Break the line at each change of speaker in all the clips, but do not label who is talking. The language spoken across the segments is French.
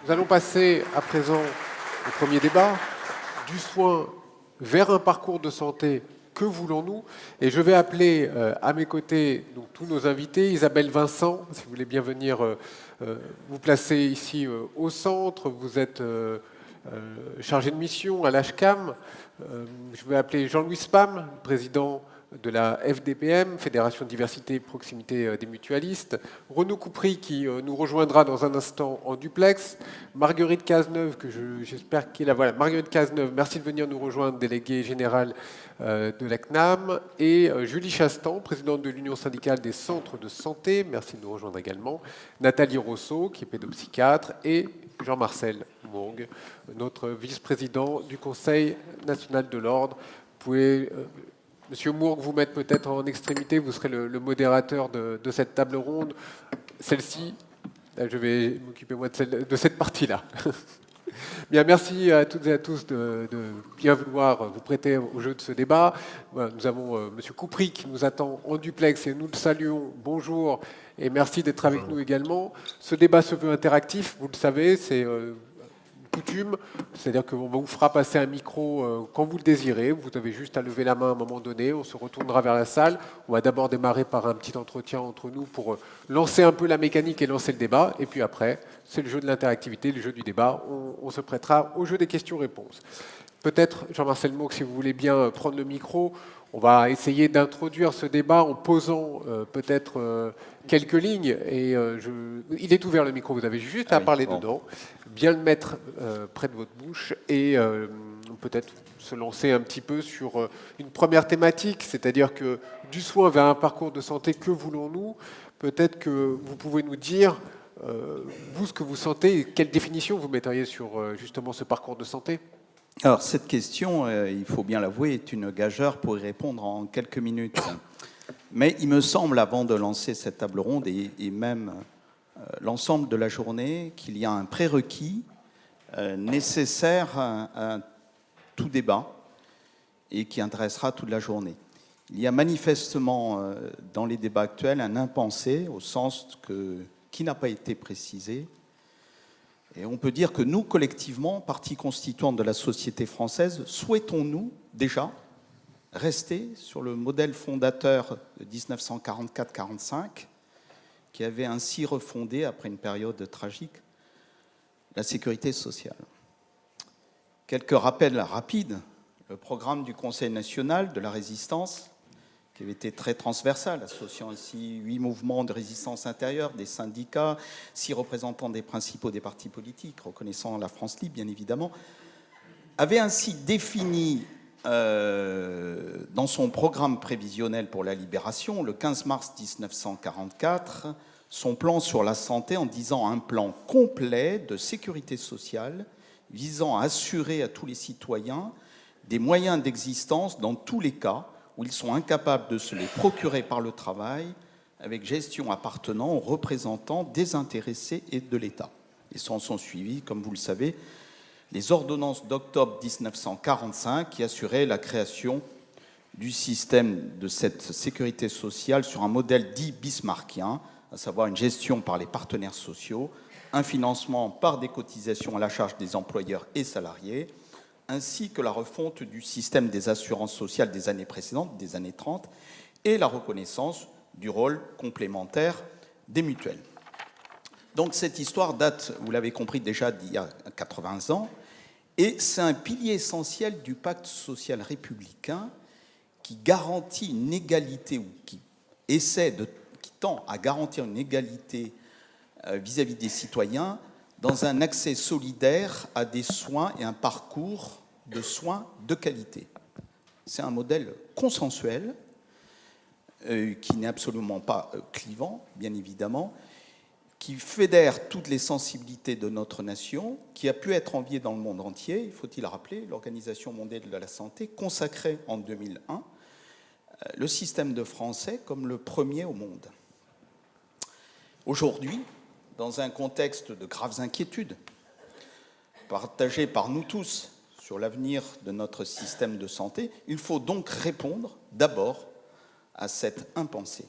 Nous allons passer à présent au premier débat, du soin vers un parcours de santé, que voulons-nous? Et je vais appeler à mes côtés donc, tous nos invités. Isabelle Vincent, si vous voulez bien venir vous placer ici au centre. Vous êtes chargé de mission à l'HCAM. Je vais appeler Jean-Louis Spam, président de la FDPM, Fédération Diversité et Proximité des Mutualistes, Renaud Coupry qui nous rejoindra dans un instant en duplex, Marguerite Cazeneuve, que j'espère qu'il est là, voilà, Marguerite Cazeneuve, merci de venir nous rejoindre, déléguée générale de la CNAM, et Julie Chastan, présidente de l'Union syndicale des centres de santé, merci de nous rejoindre également, Nathalie Rousseau, qui est pédopsychiatre, et Jean-Marcel Mourgue, notre vice-président du Conseil national de l'ordre. Vous pouvez... Monsieur Mourgue, vous mettre peut-être en extrémité, vous serez le modérateur de cette table ronde. Celle-ci, je vais m'occuper moi de cette partie-là. Bien, merci à toutes et à tous de bien vouloir vous prêter au jeu de ce débat. Voilà, nous avons Monsieur Coupry qui nous attend en duplex et nous le saluons. Bonjour et merci d'être avec nous également. Ce débat se veut interactif, vous le savez, c'est coutume, c'est-à-dire qu'on vous fera passer un micro quand vous le désirez, vous avez juste à lever la main à un moment donné, on se retournera vers la salle, on va d'abord démarrer par un petit entretien entre nous pour lancer un peu la mécanique et lancer le débat, et puis après, c'est le jeu de l'interactivité, le jeu du débat, on se prêtera au jeu des questions-réponses. Peut-être, Jean-Marcel Mourgue, si vous voulez bien prendre le micro, on va essayer d'introduire ce débat en posant peut-être quelques lignes. Et il est ouvert le micro, vous avez juste à parler dedans, bien le mettre près de votre bouche et peut-être se lancer un petit peu sur une première thématique, c'est-à-dire que du soin vers un parcours de santé, que voulons-nous? Peut-être que vous pouvez nous dire, vous, ce que vous sentez, et quelle définition vous metteriez sur justement ce parcours de santé?
Alors, cette question, il faut bien l'avouer, est une gageure pour y répondre en quelques minutes. Mais il me semble, avant de lancer cette table ronde, et même l'ensemble de la journée, qu'il y a un prérequis nécessaire à tout débat et qui intéressera toute la journée. Il y a manifestement, dans les débats actuels, un impensé, au sens qui n'a pas été précisé. Et on peut dire que nous, collectivement, partie constituante de la société française, souhaitons-nous déjà rester sur le modèle fondateur de 1944-45, qui avait ainsi refondé, après une période tragique, la sécurité sociale. Quelques rappels rapides. Le programme du Conseil national de la résistance, qui avait été très transversal, associant ici 8 mouvements de résistance intérieure, des syndicats, 6 représentants des principaux des partis politiques, reconnaissant la France libre, bien évidemment, avait ainsi défini dans son programme prévisionnel pour la libération, le 15 mars 1944, son plan sur la santé en disant un plan complet de sécurité sociale visant à assurer à tous les citoyens des moyens d'existence dans tous les cas où ils sont incapables de se les procurer par le travail, avec gestion appartenant aux représentants désintéressés et de l'État. Et s'en sont suivis, comme vous le savez, les ordonnances d'octobre 1945 qui assuraient la création du système de cette sécurité sociale sur un modèle dit bismarckien, à savoir une gestion par les partenaires sociaux, un financement par des cotisations à la charge des employeurs et salariés, ainsi que la refonte du système des assurances sociales des années précédentes, des années 30, et la reconnaissance du rôle complémentaire des mutuelles. Donc cette histoire date, vous l'avez compris, déjà d'il y a 80 ans, et c'est un pilier essentiel du pacte social républicain qui garantit une égalité, ou qui tend à garantir une égalité vis-à-vis des citoyens, dans un accès solidaire à des soins et un parcours de soins de qualité. C'est un modèle consensuel qui n'est absolument pas clivant, bien évidemment, qui fédère toutes les sensibilités de notre nation, qui a pu être enviée dans le monde entier. Il faut-il rappeler, l'Organisation mondiale de la santé consacrait en 2001 le système de français comme le premier au monde. Aujourd'hui, dans un contexte de graves inquiétudes, partagées par nous tous sur l'avenir de notre système de santé, il faut donc répondre d'abord à cette impensée.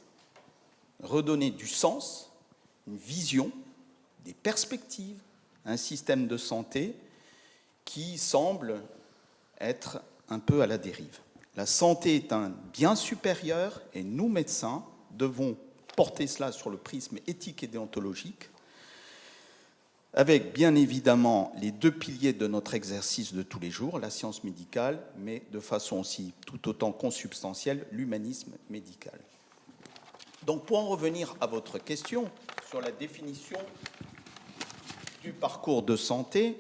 Redonner du sens, une vision, des perspectives, un système de santé qui semble être un peu à la dérive. La santé est un bien supérieur et nous, médecins, devons porter cela sur le prisme éthique et déontologique, avec bien évidemment les deux piliers de notre exercice de tous les jours, la science médicale, mais de façon aussi tout autant consubstantielle, l'humanisme médical. Donc pour en revenir à votre question sur la définition du parcours de santé,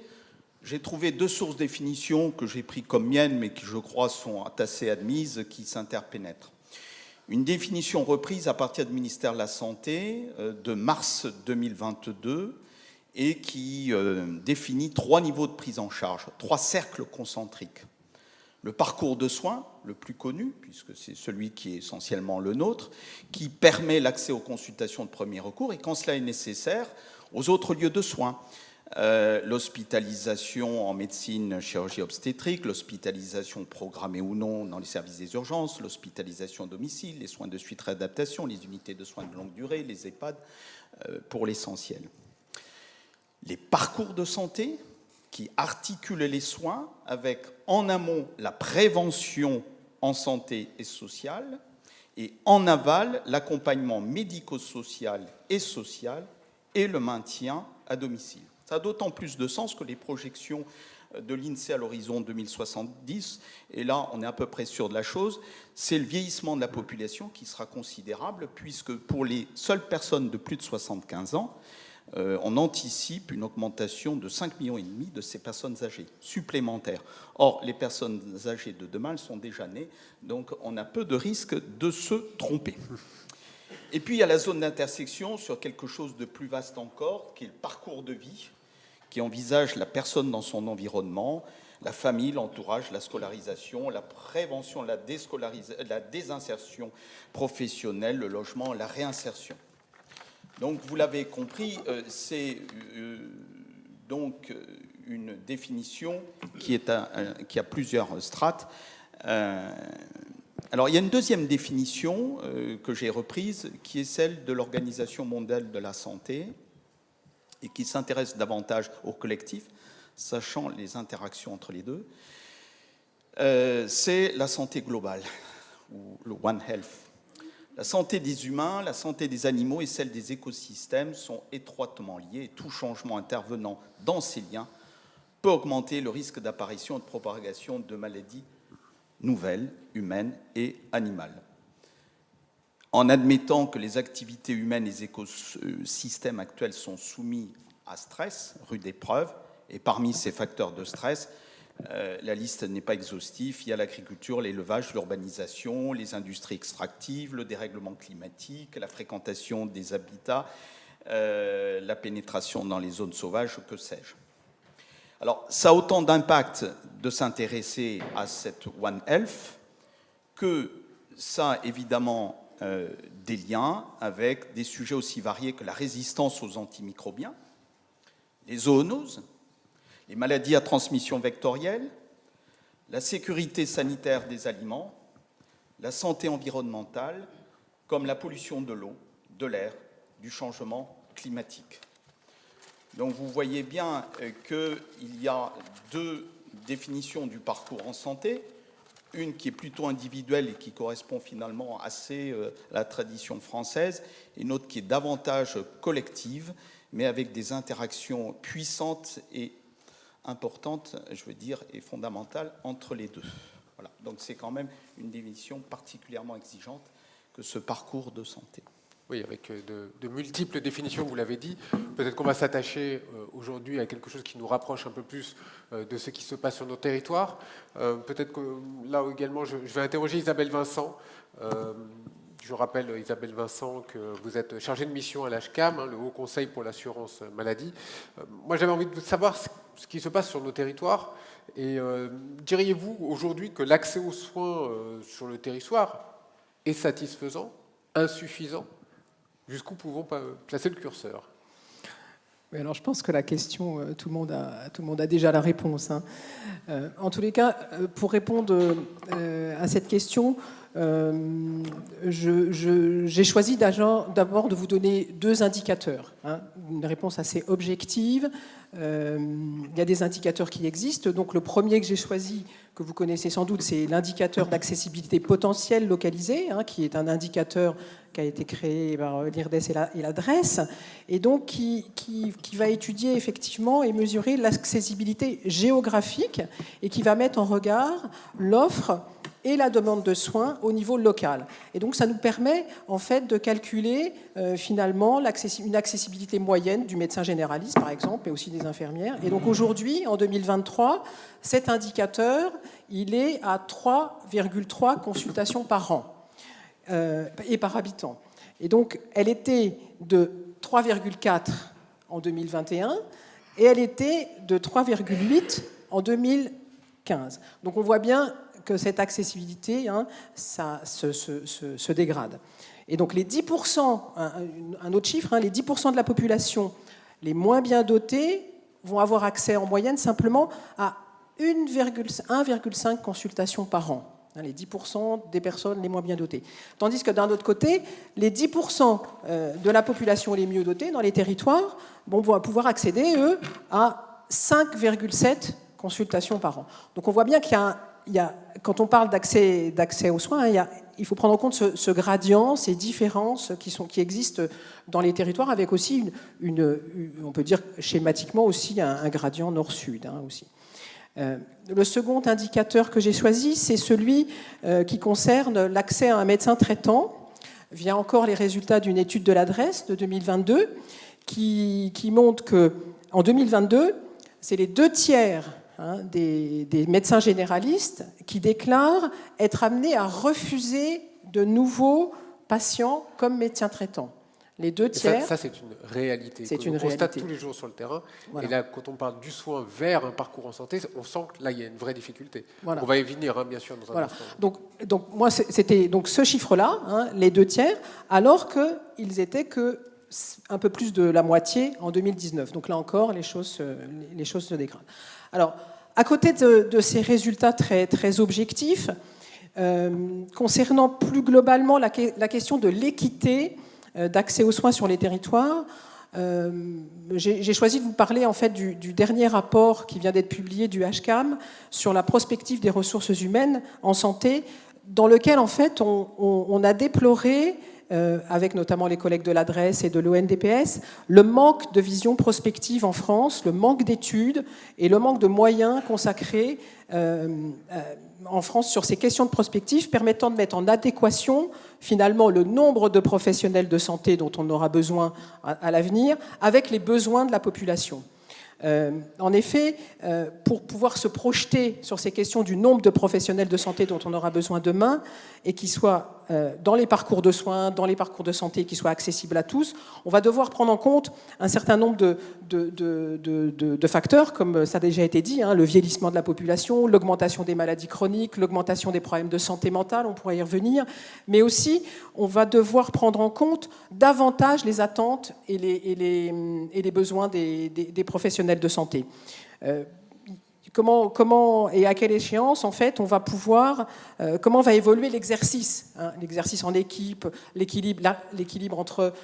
j'ai trouvé deux sources de définition que j'ai prises comme miennes, mais qui je crois sont assez admises, qui s'interpénètrent. Une définition reprise à partir du ministère de la Santé de mars 2022 et qui définit 3 niveaux de prise en charge, 3 cercles concentriques. Le parcours de soins, le plus connu, puisque c'est celui qui est essentiellement le nôtre, qui permet l'accès aux consultations de premier recours et, quand cela est nécessaire, aux autres lieux de soins. L'hospitalisation en médecine, chirurgie obstétrique, l'hospitalisation programmée ou non dans les services des urgences, l'hospitalisation à domicile, les soins de suite réadaptation, les unités de soins de longue durée, les EHPAD, pour l'essentiel. Les parcours de santé qui articulent les soins avec, en amont, la prévention en santé et sociale, et en aval, l'accompagnement médico-social et le maintien à domicile. Ça a d'autant plus de sens que les projections de l'INSEE à l'horizon 2070, et là on est à peu près sûr de la chose, c'est le vieillissement de la population qui sera considérable, puisque pour les seules personnes de plus de 75 ans, on anticipe une augmentation de 5,5 millions de ces personnes âgées supplémentaires. Or, les personnes âgées de demain, elles sont déjà nées, donc on a peu de risque de se tromper. Et puis il y a la zone d'intersection sur quelque chose de plus vaste encore, qui est le parcours de vie, qui envisage la personne dans son environnement, la famille, l'entourage, la scolarisation, la prévention, la désinsertion professionnelle, le logement, la réinsertion. Donc vous l'avez compris, c'est donc une définition qui a plusieurs strates. Alors, il y a une deuxième définition que j'ai reprise, qui est celle de l'Organisation mondiale de la santé, et qui s'intéresse davantage au collectif, sachant les interactions entre les deux. C'est la santé globale, ou le One Health. La santé des humains, la santé des animaux et celle des écosystèmes sont étroitement liées, et tout changement intervenant dans ces liens peut augmenter le risque d'apparition et de propagation de maladies nouvelles, humaines et animales. En admettant que les activités humaines et les écosystèmes actuels sont soumis à stress, rude épreuve, et parmi ces facteurs de stress, la liste n'est pas exhaustive, il y a l'agriculture, l'élevage, l'urbanisation, les industries extractives, le dérèglement climatique, la fréquentation des habitats, la pénétration dans les zones sauvages, que sais-je. Alors, ça a autant d'impact de s'intéresser à cette One Health que ça a évidemment des liens avec des sujets aussi variés que la résistance aux antimicrobiens, les zoonoses, les maladies à transmission vectorielle, la sécurité sanitaire des aliments, la santé environnementale, comme la pollution de l'eau, de l'air, du changement climatique. Donc vous voyez bien qu'il y a deux définitions du parcours en santé, une qui est plutôt individuelle et qui correspond finalement assez à la tradition française, et une autre qui est davantage collective, mais avec des interactions puissantes et importante, je veux dire, et fondamentale entre les deux. Voilà. Donc c'est quand même une définition particulièrement exigeante que ce parcours de santé.
Oui, avec de multiples définitions, vous l'avez dit. Peut-être qu'on va s'attacher aujourd'hui à quelque chose qui nous rapproche un peu plus de ce qui se passe sur nos territoires. Peut-être que là également, je vais interroger Isabelle Vincent. Je rappelle, Isabelle Vincent, que vous êtes chargée de mission à l'HCAM, le Haut Conseil pour l'assurance maladie. Moi, j'avais envie de savoir ce qui se passe sur nos territoires. Et diriez-vous aujourd'hui que l'accès aux soins sur le territoire est satisfaisant, insuffisant ? Jusqu'où pouvons placer le curseur ?
Oui, alors je pense que la question, tout le monde a déjà la réponse. En tous les cas, pour répondre à cette question, j'ai choisi d'abord de vous donner 2 indicateurs, hein, une réponse assez objective. Il y a des indicateurs qui existent. Donc le premier que j'ai choisi, que vous connaissez sans doute, c'est l'indicateur d'accessibilité potentielle localisée, hein, qui est un indicateur qui a été créé par l'IRDES et la DRES, et donc qui va étudier effectivement et mesurer l'accessibilité géographique et qui va mettre en regard l'offre et la demande de soins au niveau local. Et donc ça nous permet en fait de calculer finalement une accessibilité moyenne du médecin généraliste par exemple, mais aussi des infirmières. Et donc aujourd'hui, en 2023, cet indicateur, il est à 3,3 consultations par an et par habitant. Et donc elle était de 3,4 en 2021 et elle était de 3,8 en 2015. Donc on voit bien que cette accessibilité, hein, ça se dégrade. Et donc les 10%, un autre chiffre, hein, les 10% de la population les moins bien dotés vont avoir accès en moyenne simplement à 1,5 consultations par an. Les 10% des personnes les moins bien dotées. Tandis que d'un autre côté, les 10% de la population les mieux dotées dans les territoires vont pouvoir accéder, eux, à 5,7 consultations par an. Donc on voit bien qu'il y a, quand on parle d'accès aux soins, hein, il faut prendre en compte ce gradient, ces différences qui existent dans les territoires, avec aussi, on peut dire schématiquement aussi, un gradient nord-sud. Hein, aussi. Le second indicateur que j'ai choisi, c'est celui qui concerne l'accès à un médecin traitant, via encore les résultats d'une étude de l'adresse de 2022, qui montre qu'en 2022, c'est les 2/3 des médecins généralistes qui déclarent être amenés à refuser de nouveaux patients comme médecins traitants. Les 2/3.
Ça, c'est une réalité.
C'est une
constate
réalité.
tous les jours sur le terrain.
Voilà.
Et là, quand on parle du soin vers un parcours en santé, on sent que là, il y a une vraie difficulté.
Voilà.
On va y venir, hein, bien sûr, dans un
Voilà.
instant.
Donc moi, c'était donc ce chiffre-là, hein, les 2/3, alors qu'ils étaient que un peu plus de la moitié en 2019. Donc là encore, les choses se dégradent. Alors, à côté de ces résultats très, très objectifs, concernant plus globalement la question de l'équité d'accès aux soins sur les territoires, j'ai choisi de vous parler en fait du dernier rapport qui vient d'être publié du HCAM sur la prospective des ressources humaines en santé, dans lequel en fait on a déploré, avec notamment les collègues de l'adresse et de l'ONDPS, le manque de vision prospective en France, le manque d'études et le manque de moyens consacrés en France sur ces questions de prospective, permettant de mettre en adéquation finalement le nombre de professionnels de santé dont on aura besoin à l'avenir avec les besoins de la population. En effet, pour pouvoir se projeter sur ces questions du nombre de professionnels de santé dont on aura besoin demain et qui soient dans les parcours de soins, dans les parcours de santé, qui soient accessibles à tous, on va devoir prendre en compte un certain nombre de facteurs, comme ça a déjà été dit, hein, le vieillissement de la population, l'augmentation des maladies chroniques, l'augmentation des problèmes de santé mentale, on pourrait y revenir, mais aussi on va devoir prendre en compte davantage les attentes et les besoins des professionnels de santé. Comment et à quelle échéance, en fait, on va pouvoir, comment va évoluer l'exercice, hein, l'exercice en équipe, l'équilibre entre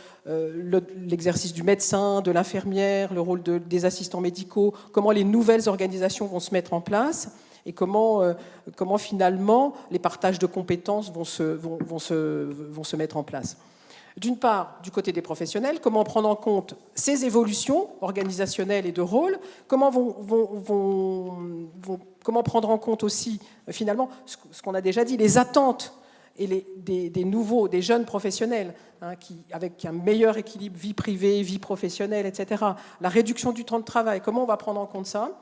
l'exercice du médecin, de l'infirmière, le rôle des assistants médicaux, comment les nouvelles organisations vont se mettre en place et comment finalement les partages de compétences vont se mettre en place. D'une part, du côté des professionnels, comment prendre en compte ces évolutions organisationnelles et de rôle, comment prendre en compte aussi, finalement, ce qu'on a déjà dit, les attentes et des jeunes professionnels, hein, avec un meilleur équilibre vie privée, vie professionnelle, etc. La réduction du temps de travail, comment on va prendre en compte ça ?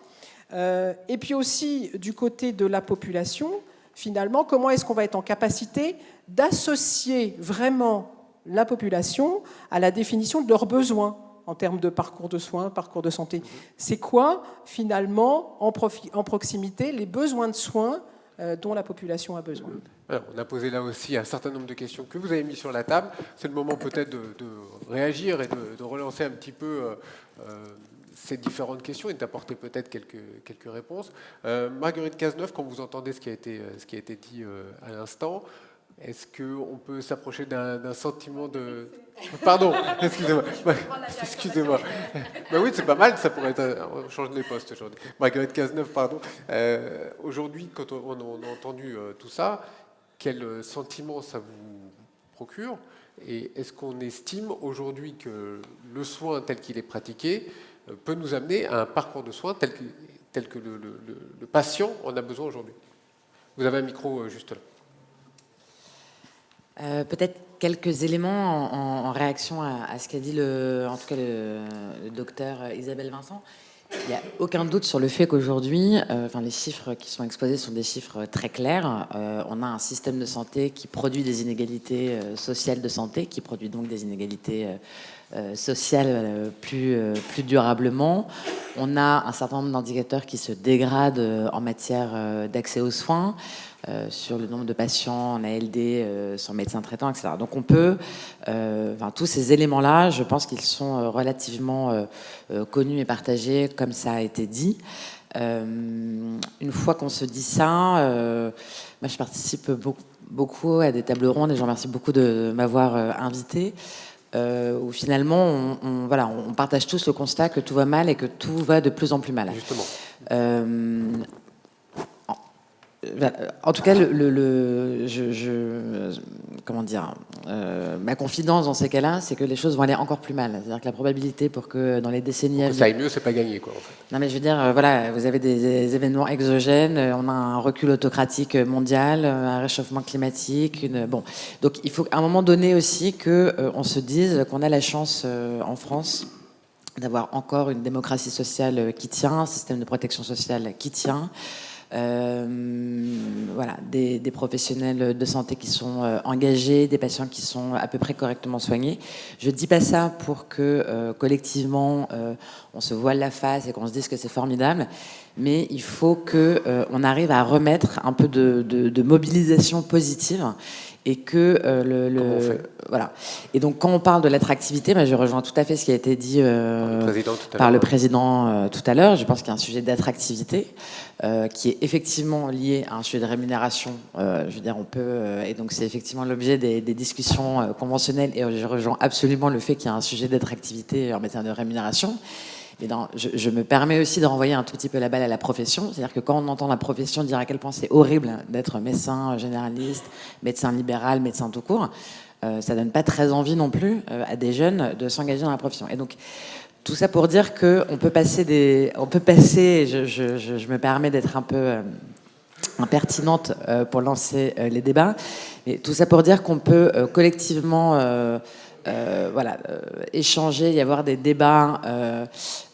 Et puis aussi, du côté de la population, finalement, comment est-ce qu'on va être en capacité d'associer vraiment la population à la définition de leurs besoins en termes de parcours de soins, parcours de santé. C'est quoi, finalement, en proximité, les besoins de soins dont la population a besoin?
Alors, on a posé là aussi un certain nombre de questions que vous avez mis sur la table. C'est le moment peut-être de réagir et de relancer un petit peu ces différentes questions et d'apporter peut-être quelques réponses. Marguerite Cazeneuve, quand vous entendez ce qui a été dit à l'instant, Est-ce qu'on peut s'approcher d'un sentiment de... Pardon, excusez-moi. Excusez-moi. Ben oui, c'est pas mal, ça pourrait être... On change les postes aujourd'hui. Marguerite Cazeneuve, pardon. Aujourd'hui, quand on a entendu tout ça, quel sentiment ça vous procure? Et est-ce qu'on estime aujourd'hui que le soin tel qu'il est pratiqué peut nous amener à un parcours de soins tel que le patient en a besoin aujourd'hui? Vous avez un micro juste là.
Peut-être quelques éléments en réaction à ce qu'a dit en tout cas le docteur Isabelle Vincent. Il n'y a aucun doute sur le fait qu'aujourd'hui, les chiffres qui sont exposés sont des chiffres très clairs. On a un système de santé qui produit des inégalités sociales de santé, qui produit donc des inégalités sociales plus durablement. On a un certain nombre d'indicateurs qui se dégradent en matière d'accès aux soins. Sur le nombre de patients en ALD sans médecin traitant, etc. Donc on peut, tous ces éléments-là, je pense qu'ils sont relativement connus et partagés, comme ça a été dit. Une fois qu'on se dit ça, moi je participe beaucoup à des tables rondes et je remercie beaucoup de m'avoir invité. Où finalement on partage tous le constat que tout va mal et que tout va de plus en plus mal.
Justement.
En tout cas, ma confidence dans ces cas-là, c'est que les choses vont aller encore plus mal. C'est-à-dire que la probabilité pour que dans les décennies...
Que ça aille mieux, c'est pas gagné, quoi, en fait.
Non, mais je veux dire, vous avez des événements exogènes, on a un recul autocratique mondial, un réchauffement climatique, Donc, il faut à un moment donné aussi qu'on se dise qu'on a la chance en France d'avoir encore une démocratie sociale qui tient, un système de protection sociale qui tient, des professionnels de santé qui sont engagés, des patients qui sont à peu près correctement soignés. Je dis pas ça pour que collectivement on se voile la face et qu'on se dise que c'est formidable, mais il faut que on arrive à remettre un peu de mobilisation positive. Et que voilà. Et donc quand on parle de l'attractivité, je rejoins tout à fait ce qui a été dit par le président tout à l'heure. Je pense qu'il y a un sujet d'attractivité qui est effectivement lié à un sujet de rémunération. On peut et donc c'est effectivement l'objet des discussions conventionnelles. Et je rejoins absolument le fait qu'il y a un sujet d'attractivité en matière de rémunération. Et je me permets aussi de renvoyer un tout petit peu la balle à la profession. C'est-à-dire que quand on entend la profession dire à quel point c'est horrible d'être médecin généraliste, médecin libéral, médecin tout court, ça donne pas très envie non plus à des jeunes de s'engager dans la profession. Et donc, tout ça pour dire qu'on peut passer je me permets d'être un peu impertinente pour lancer les débats, mais tout ça pour dire qu'on peut collectivement... échanger, y avoir des débats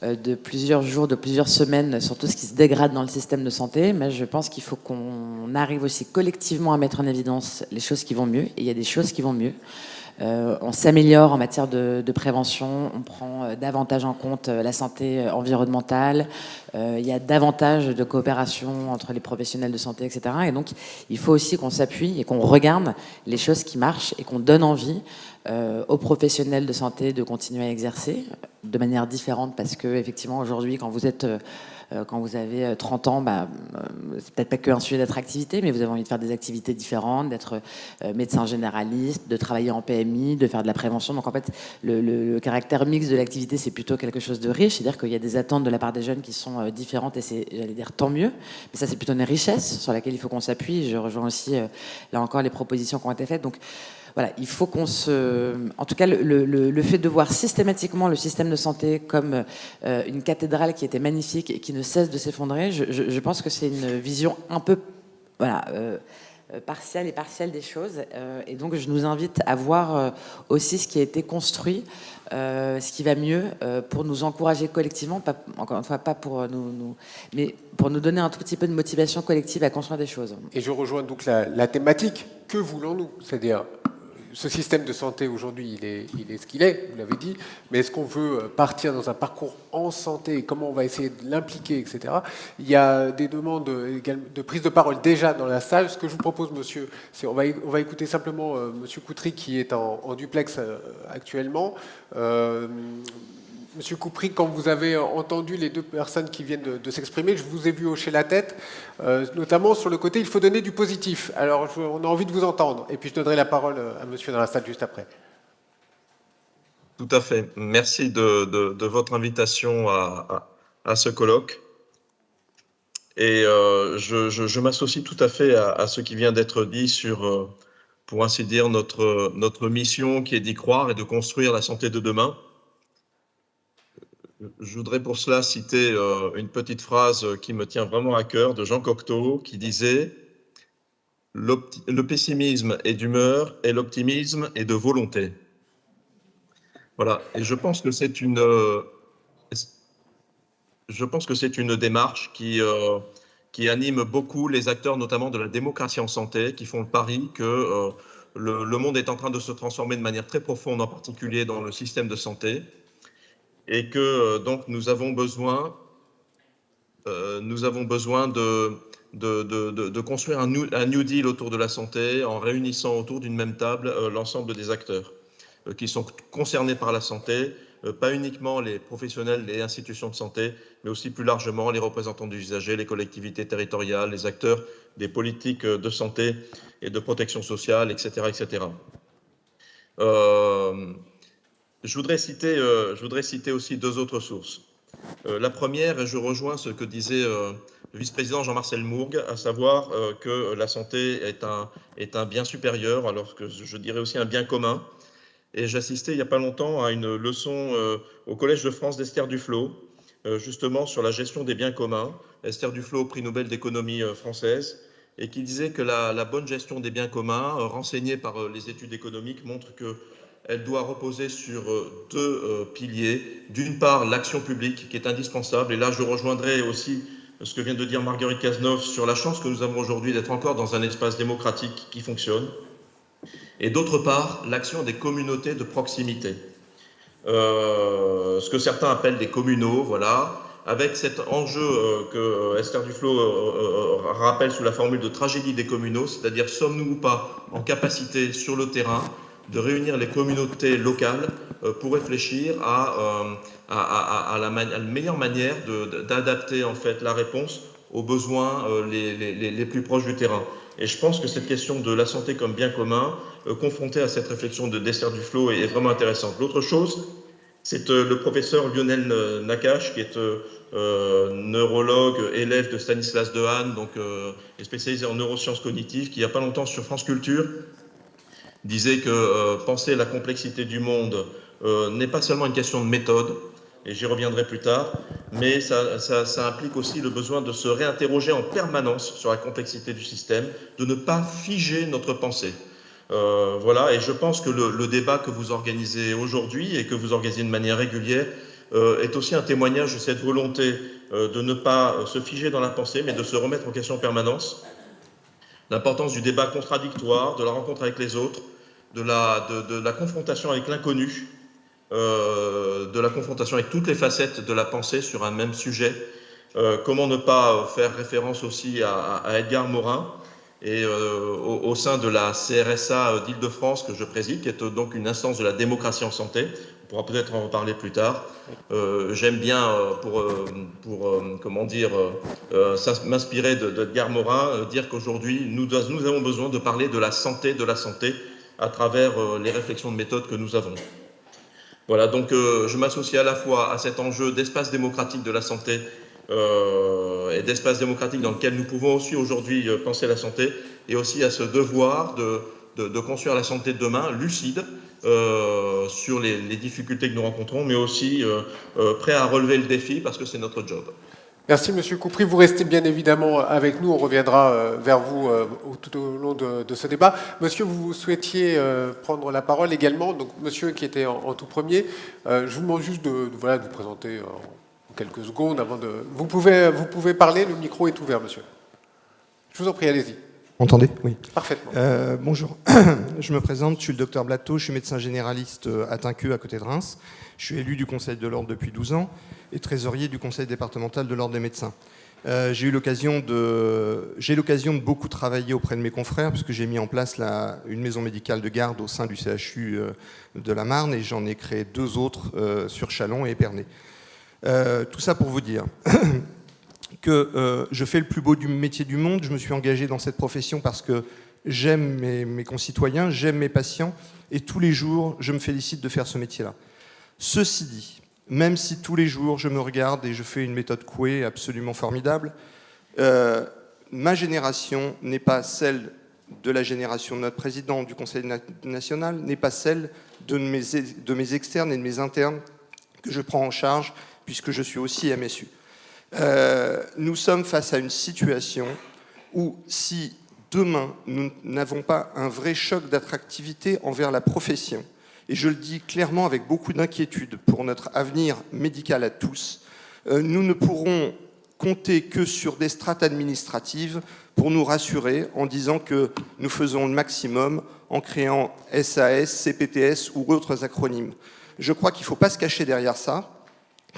de plusieurs jours, de plusieurs semaines sur tout ce qui se dégrade dans le système de santé, mais je pense qu'il faut qu'on arrive aussi collectivement à mettre en évidence les choses qui vont mieux, et il y a des choses qui vont mieux. On s'améliore en matière de prévention, on prend davantage en compte la santé environnementale, il y a davantage de coopération entre les professionnels de santé, etc. Et donc, il faut aussi qu'on s'appuie et qu'on regarde les choses qui marchent et qu'on donne envie aux professionnels de santé de continuer à exercer de manière différente, parce que effectivement aujourd'hui quand vous avez 30 ans, c'est peut-être pas qu'un sujet d'attractivité, mais vous avez envie de faire des activités différentes, d'être médecin généraliste, de travailler en PMI, de faire de la prévention. Donc en fait, le caractère mixte de l'activité, c'est plutôt quelque chose de riche. C'est-à-dire qu'il y a des attentes de la part des jeunes qui sont différentes, et c'est, j'allais dire, tant mieux. Mais ça, c'est plutôt une richesse sur laquelle il faut qu'on s'appuie. Je rejoins aussi, là encore, les propositions qui ont été faites. Donc, voilà, il faut qu'on se... En tout cas, le fait de voir systématiquement le système de santé comme une cathédrale qui était magnifique et qui ne cesse de s'effondrer, je pense que c'est une vision un peu partielle des choses. Et donc, je nous invite à voir aussi ce qui a été construit, ce qui va mieux, pour nous encourager collectivement, encore une fois, pas pour mais pour nous donner un tout petit peu de motivation collective à construire des choses.
Et je rejoins donc la thématique. Que voulons-nous? C'est-à-dire... Ce système de santé aujourd'hui, il est ce qu'il est, vous l'avez dit, mais est-ce qu'on veut partir dans un parcours en santé, comment on va essayer de l'impliquer, etc. Il y a des demandes de prise de parole déjà dans la salle. Ce que je vous propose, monsieur, c'est on va écouter simplement monsieur Coutry qui est en duplex actuellement. Monsieur Coupry, quand vous avez entendu les deux personnes qui viennent de s'exprimer, je vous ai vu hocher la tête, notamment sur le côté « il faut donner du positif ». Alors, on a envie de vous entendre. Et puis, je donnerai la parole à monsieur dans la salle juste après.
Tout à fait. Merci de votre invitation à ce colloque. Et je m'associe tout à fait à ce qui vient d'être dit sur, pour ainsi dire, notre mission qui est d'y croire et de construire la santé de demain. Je voudrais pour cela citer une petite phrase qui me tient vraiment à cœur de Jean Cocteau qui disait « Le pessimisme est d'humeur et l'optimisme est de volonté ». Voilà, et je pense que c'est une démarche qui anime beaucoup les acteurs, notamment de la démocratie en santé, qui font le pari que le monde est en train de se transformer de manière très profonde, en particulier dans le système de santé, et que donc nous avons besoin de construire un New Deal autour de la santé en réunissant autour d'une même table l'ensemble des acteurs qui sont concernés par la santé, pas uniquement les professionnels, les institutions de santé, mais aussi plus largement les représentants des usagers, les collectivités territoriales, les acteurs des politiques de santé et de protection sociale, etc. etc. Je voudrais citer aussi deux autres sources. La première, et je rejoins ce que disait le vice-président Jean-Marcel Mourgue, à savoir que la santé est un bien supérieur, alors que je dirais aussi un bien commun. Et j'assistais il n'y a pas longtemps à une leçon au Collège de France d'Esther Duflo, justement sur la gestion des biens communs. Esther Duflo, prix Nobel d'économie française, et qui disait que la bonne gestion des biens communs, renseignée par les études économiques, montre qu'elle doit reposer sur deux piliers. D'une part, l'action publique qui est indispensable, et là je rejoindrai aussi ce que vient de dire Marguerite Cazeneuve sur la chance que nous avons aujourd'hui d'être encore dans un espace démocratique qui fonctionne. Et d'autre part, l'action des communautés de proximité. Ce que certains appellent des communaux, voilà, avec cet enjeu que Esther Duflo rappelle sous la formule de tragédie des communaux, c'est-à-dire sommes-nous ou pas en capacité sur le terrain de réunir les communautés locales pour réfléchir à la meilleure manière d'adapter en fait la réponse aux besoins les plus proches du terrain. Et je pense que cette question de la santé comme bien commun, confrontée à cette réflexion de Esther Duflo, est vraiment intéressante. L'autre chose, c'est le professeur Lionel Nakache, qui est neurologue, élève de Stanislas Dehaene, donc spécialisé en neurosciences cognitives, qui il n'y a pas longtemps sur France Culture disait que penser la complexité du monde n'est pas seulement une question de méthode, et j'y reviendrai plus tard, mais ça implique aussi le besoin de se réinterroger en permanence sur la complexité du système, de ne pas figer notre pensée. Voilà, et je pense que le débat que vous organisez aujourd'hui et que vous organisez de manière régulière est aussi un témoignage de cette volonté de ne pas se figer dans la pensée, mais de se remettre en question en permanence. L'importance du débat contradictoire, de la rencontre avec les autres, de la confrontation avec l'inconnu, de la confrontation avec toutes les facettes de la pensée sur un même sujet. Comment ne pas faire référence aussi à Edgar Morin et au sein de la CRSA d'Île-de-France que je préside, qui est donc une instance de la démocratie en santé. On pourra peut-être en reparler plus tard. J'aime bien, m'inspirer d'Edgar Morin, dire qu'aujourd'hui, nous avons besoin de parler de la santé à travers les réflexions de méthode que nous avons. Voilà, donc je m'associe à la fois à cet enjeu d'espace démocratique de la santé et d'espace démocratique dans lequel nous pouvons aussi aujourd'hui penser la santé, et aussi à ce devoir de construire la santé de demain, lucide, sur les difficultés que nous rencontrons, mais aussi prêt à relever le défi parce que c'est notre job.
Merci Monsieur Coupry. Vous restez bien évidemment avec nous. On reviendra vers vous tout au long de ce débat. Monsieur, vous souhaitiez prendre la parole également. Donc, monsieur qui était en tout premier, je vous demande juste de vous présenter en quelques secondes avant de. Vous pouvez parler. Le micro est ouvert, monsieur. Je vous en prie, allez-y.
Entendez? Oui.
Parfaitement.
Bonjour. Je me présente. Je suis le docteur Blateau. Je suis médecin généraliste à Tinqueux, à côté de Reims. Je suis élu du Conseil de l'Ordre depuis 12 ans et trésorier du Conseil départemental de l'Ordre des médecins. J'ai l'occasion de beaucoup travailler auprès de mes confrères, puisque j'ai mis en place une maison médicale de garde au sein du CHU de la Marne, et j'en ai créé 2 autres sur Châlons et Épernay. Tout ça pour vous dire que je fais le plus beau métier du monde. Je me suis engagé dans cette profession parce que j'aime mes concitoyens, j'aime mes patients, et tous les jours, je me félicite de faire ce métier-là. Ceci dit, même si tous les jours, je me regarde et je fais une méthode Coué absolument formidable, ma génération n'est pas celle de la génération de notre président du Conseil national, n'est pas celle de mes externes et de mes internes que je prends en charge, puisque je suis aussi MSU. Nous sommes face à une situation où, si demain, nous n'avons pas un vrai choc d'attractivité envers la profession, et je le dis clairement avec beaucoup d'inquiétude pour notre avenir médical à tous, nous ne pourrons compter que sur des strates administratives pour nous rassurer en disant que nous faisons le maximum en créant SAS, CPTS ou autres acronymes. Je crois qu'il ne faut pas se cacher derrière ça,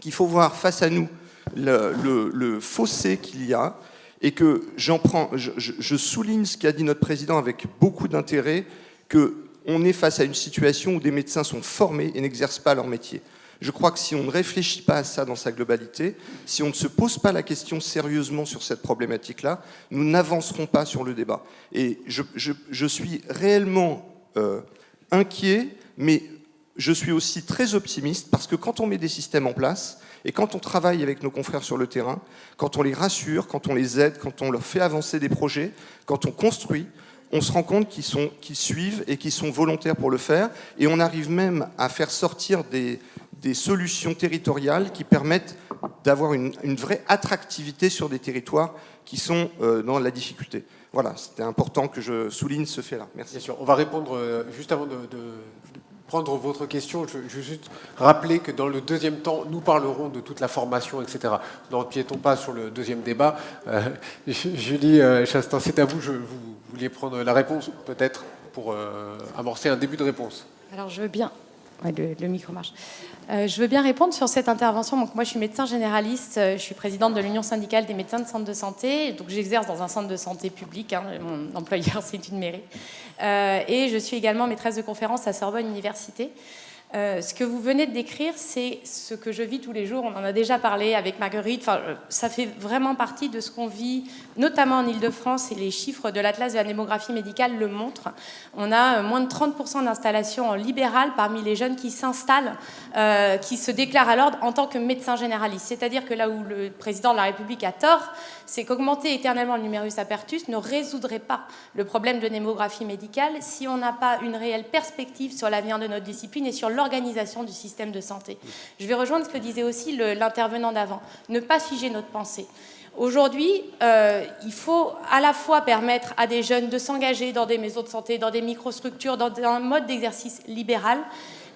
qu'il faut voir face à nous le fossé qu'il y a, et que je souligne ce qu'a dit notre président avec beaucoup d'intérêt, qu'on est face à une situation où des médecins sont formés et n'exercent pas leur métier. Je crois que si on ne réfléchit pas à ça dans sa globalité, si on ne se pose pas la question sérieusement sur cette problématique-là, nous n'avancerons pas sur le débat. Et je suis réellement inquiet, mais je suis aussi très optimiste, parce que quand on met des systèmes en place, et quand on travaille avec nos confrères sur le terrain, quand on les rassure, quand on les aide, quand on leur fait avancer des projets, quand on construit, on se rend compte qu'ils suivent et qu'ils sont volontaires pour le faire, et on arrive même à faire sortir des solutions territoriales qui permettent d'avoir une vraie attractivité sur des territoires qui sont dans la difficulté. Voilà, c'était important que je souligne ce fait-là. Merci.
Bien sûr, on va répondre juste avant de prendre votre question. Je veux juste rappeler que dans le deuxième temps, nous parlerons de toute la formation, etc. N'empiétons pas sur le deuxième débat. Julie Chastain, c'est à vous. Vous vouliez prendre la réponse, peut-être, pour amorcer un début de réponse.
Alors, je veux bien... Ouais, le micro marche. Je veux bien répondre sur cette intervention. Donc, moi, je suis médecin généraliste. Je suis présidente de l'Union syndicale des médecins de centres de santé. Donc, j'exerce dans un centre de santé public. Mon employeur, c'est une mairie. Et je suis également maîtresse de conférence à Sorbonne Université. Ce que vous venez de décrire, c'est ce que je vis tous les jours. On en a déjà parlé avec Marguerite. Enfin, ça fait vraiment partie de ce qu'on vit, notamment en Ile-de-France, et les chiffres de l'Atlas de la démographie médicale le montrent. On a moins de 30% d'installations en libéral parmi les jeunes qui s'installent, qui se déclarent à l'ordre en tant que médecin généraliste. C'est-à-dire que là où le président de la République a tort, c'est qu'augmenter éternellement le numerus apertus ne résoudrait pas le problème de démographie médicale si on n'a pas une réelle perspective sur l'avenir de notre discipline et sur l'organisation du système de santé. Je vais rejoindre ce que disait aussi l'intervenant d'avant. Ne pas figer notre pensée. Aujourd'hui, il faut à la fois permettre à des jeunes de s'engager dans des maisons de santé, dans des microstructures, dans un mode d'exercice libéral,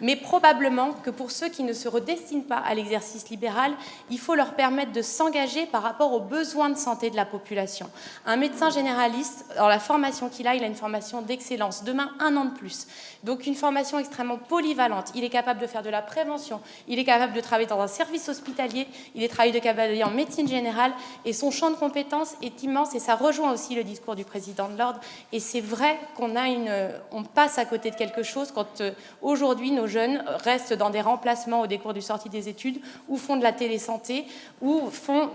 mais probablement que pour ceux qui ne se redestinent pas à l'exercice libéral, il faut leur permettre de s'engager par rapport aux besoins de santé de la population. Un médecin généraliste, dans la formation qu'il a, il a une formation d'excellence. Demain, 1 an de plus. Donc une formation extrêmement polyvalente. Il est capable de faire de la prévention, il est capable de travailler dans un service hospitalier, il est capable de travailler en médecine générale, et son champ de compétences est immense, et ça rejoint aussi le discours du président de l'Ordre. Et c'est vrai on passe à côté de quelque chose quand aujourd'hui nos jeunes restent dans des remplacements au décours du sortie des études, ou font de la télésanté, ou font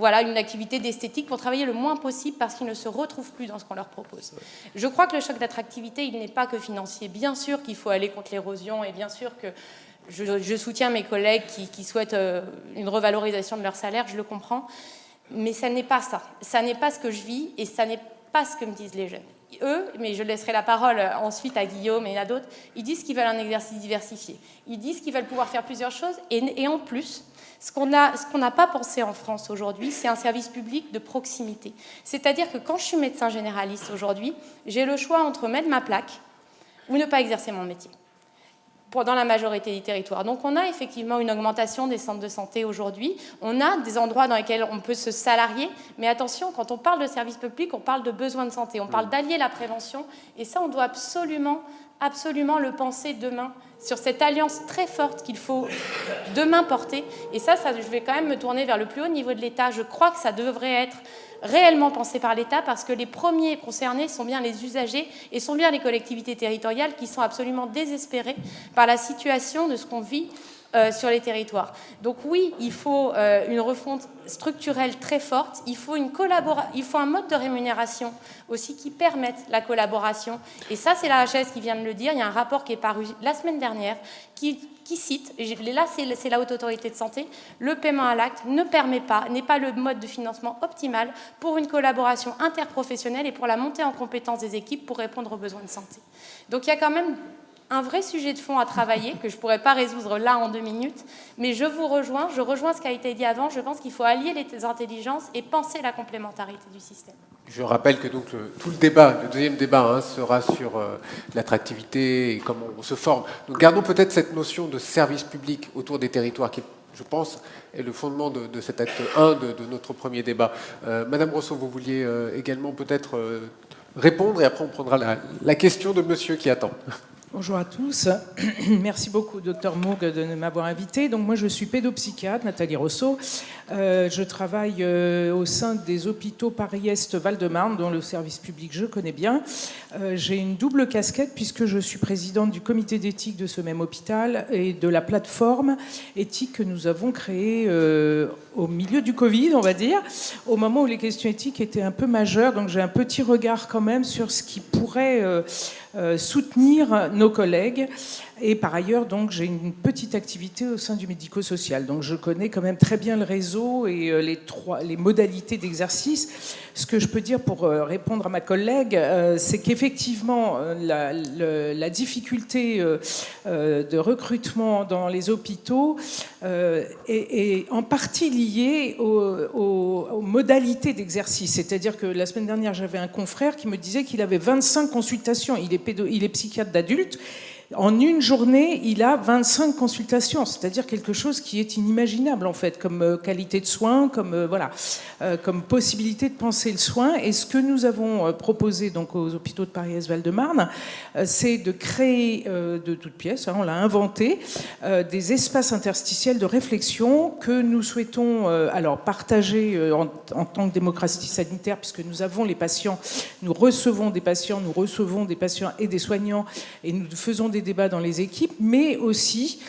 une activité d'esthétique pour travailler le moins possible parce qu'ils ne se retrouvent plus dans ce qu'on leur propose. Je crois que le choc d'attractivité, il n'est pas que financier. Bien sûr qu'il faut aller contre l'érosion, et bien sûr que je soutiens mes collègues qui souhaitent une revalorisation de leur salaire, je le comprends, mais ça n'est pas ça. Ça n'est pas ce que je vis, et ça n'est pas ce que me disent les jeunes. Eux, mais je laisserai la parole ensuite à Guillaume et à d'autres, ils disent qu'ils veulent un exercice diversifié. Ils disent qu'ils veulent pouvoir faire plusieurs choses, et en plus, ce qu'on n'a pas pensé en France aujourd'hui, c'est un service public de proximité. C'est-à-dire que quand je suis médecin généraliste aujourd'hui, j'ai le choix entre mettre ma plaque ou ne pas exercer mon métier, dans la majorité des territoires. Donc on a effectivement une augmentation des centres de santé aujourd'hui. On a des endroits dans lesquels on peut se salarier, mais attention, quand on parle de service public, on parle de besoins de santé, on parle d'allier la prévention, et ça, on doit absolument le penser demain sur cette alliance très forte qu'il faut demain porter. Et ça, je vais quand même me tourner vers le plus haut niveau de l'État. Je crois que ça devrait être réellement pensé par l'État, parce que les premiers concernés sont bien les usagers et sont bien les collectivités territoriales qui sont absolument désespérées par la situation de ce qu'on vit sur les territoires. Donc oui, il faut une refonte structurelle très forte, il faut un mode de rémunération aussi qui permette la collaboration. Et ça, c'est la HAS qui vient de le dire. Il y a un rapport qui est paru la semaine dernière qui cite, et là c'est la Haute Autorité de Santé, le paiement à l'acte n'est pas le mode de financement optimal pour une collaboration interprofessionnelle et pour la montée en compétence des équipes pour répondre aux besoins de santé. Donc il y a quand même un vrai sujet de fond à travailler, que je ne pourrais pas résoudre là en 2 minutes, mais je rejoins ce qui a été dit avant. Je pense qu'il faut allier les intelligences et penser la complémentarité du système.
Je rappelle que donc tout le débat, le deuxième débat, sera sur l'attractivité et comment on se forme. Donc gardons peut-être cette notion de service public autour des territoires qui, je pense, est le fondement de cet acte 1 de notre premier débat. Madame Rousseau, vous vouliez également peut-être répondre, et après on prendra la question de monsieur qui attend.
Bonjour à tous. Merci beaucoup, Dr Moog, de m'avoir invité. Donc, moi, je suis pédopsychiatre, Nathalie Rousseau. Je travaille au sein des hôpitaux Paris-Est Val-de-Marne, dont le service public je connais bien. J'ai une double casquette puisque je suis présidente du comité d'éthique de ce même hôpital et de la plateforme éthique que nous avons créée au milieu du Covid, on va dire, au moment où les questions éthiques étaient un peu majeures. Donc, j'ai un petit regard quand même sur ce qui pourrait soutenir nos collègues. Et par ailleurs, donc, j'ai une petite activité au sein du médico-social. Donc, je connais quand même très bien le réseau et les modalités d'exercice. Ce que je peux dire pour répondre à ma collègue, c'est qu'effectivement, la difficulté de recrutement dans les hôpitaux est en partie liée aux modalités d'exercice. C'est-à-dire que la semaine dernière, j'avais un confrère qui me disait qu'il avait 25 consultations. Il est psychiatre d'adulte. En une journée, il a 25 consultations, c'est-à-dire quelque chose qui est inimaginable en fait, comme qualité de soins, comme possibilité de penser le soin. Et ce que nous avons proposé donc aux hôpitaux de Paris-Est Val-de-Marne, c'est de créer de toutes pièces, on l'a inventé, des espaces interstitiels de réflexion que nous souhaitons partager en tant que démocratie sanitaire, puisque nous avons les patients, nous recevons des patients et des soignants, et nous faisons des débats dans les équipes, mais aussi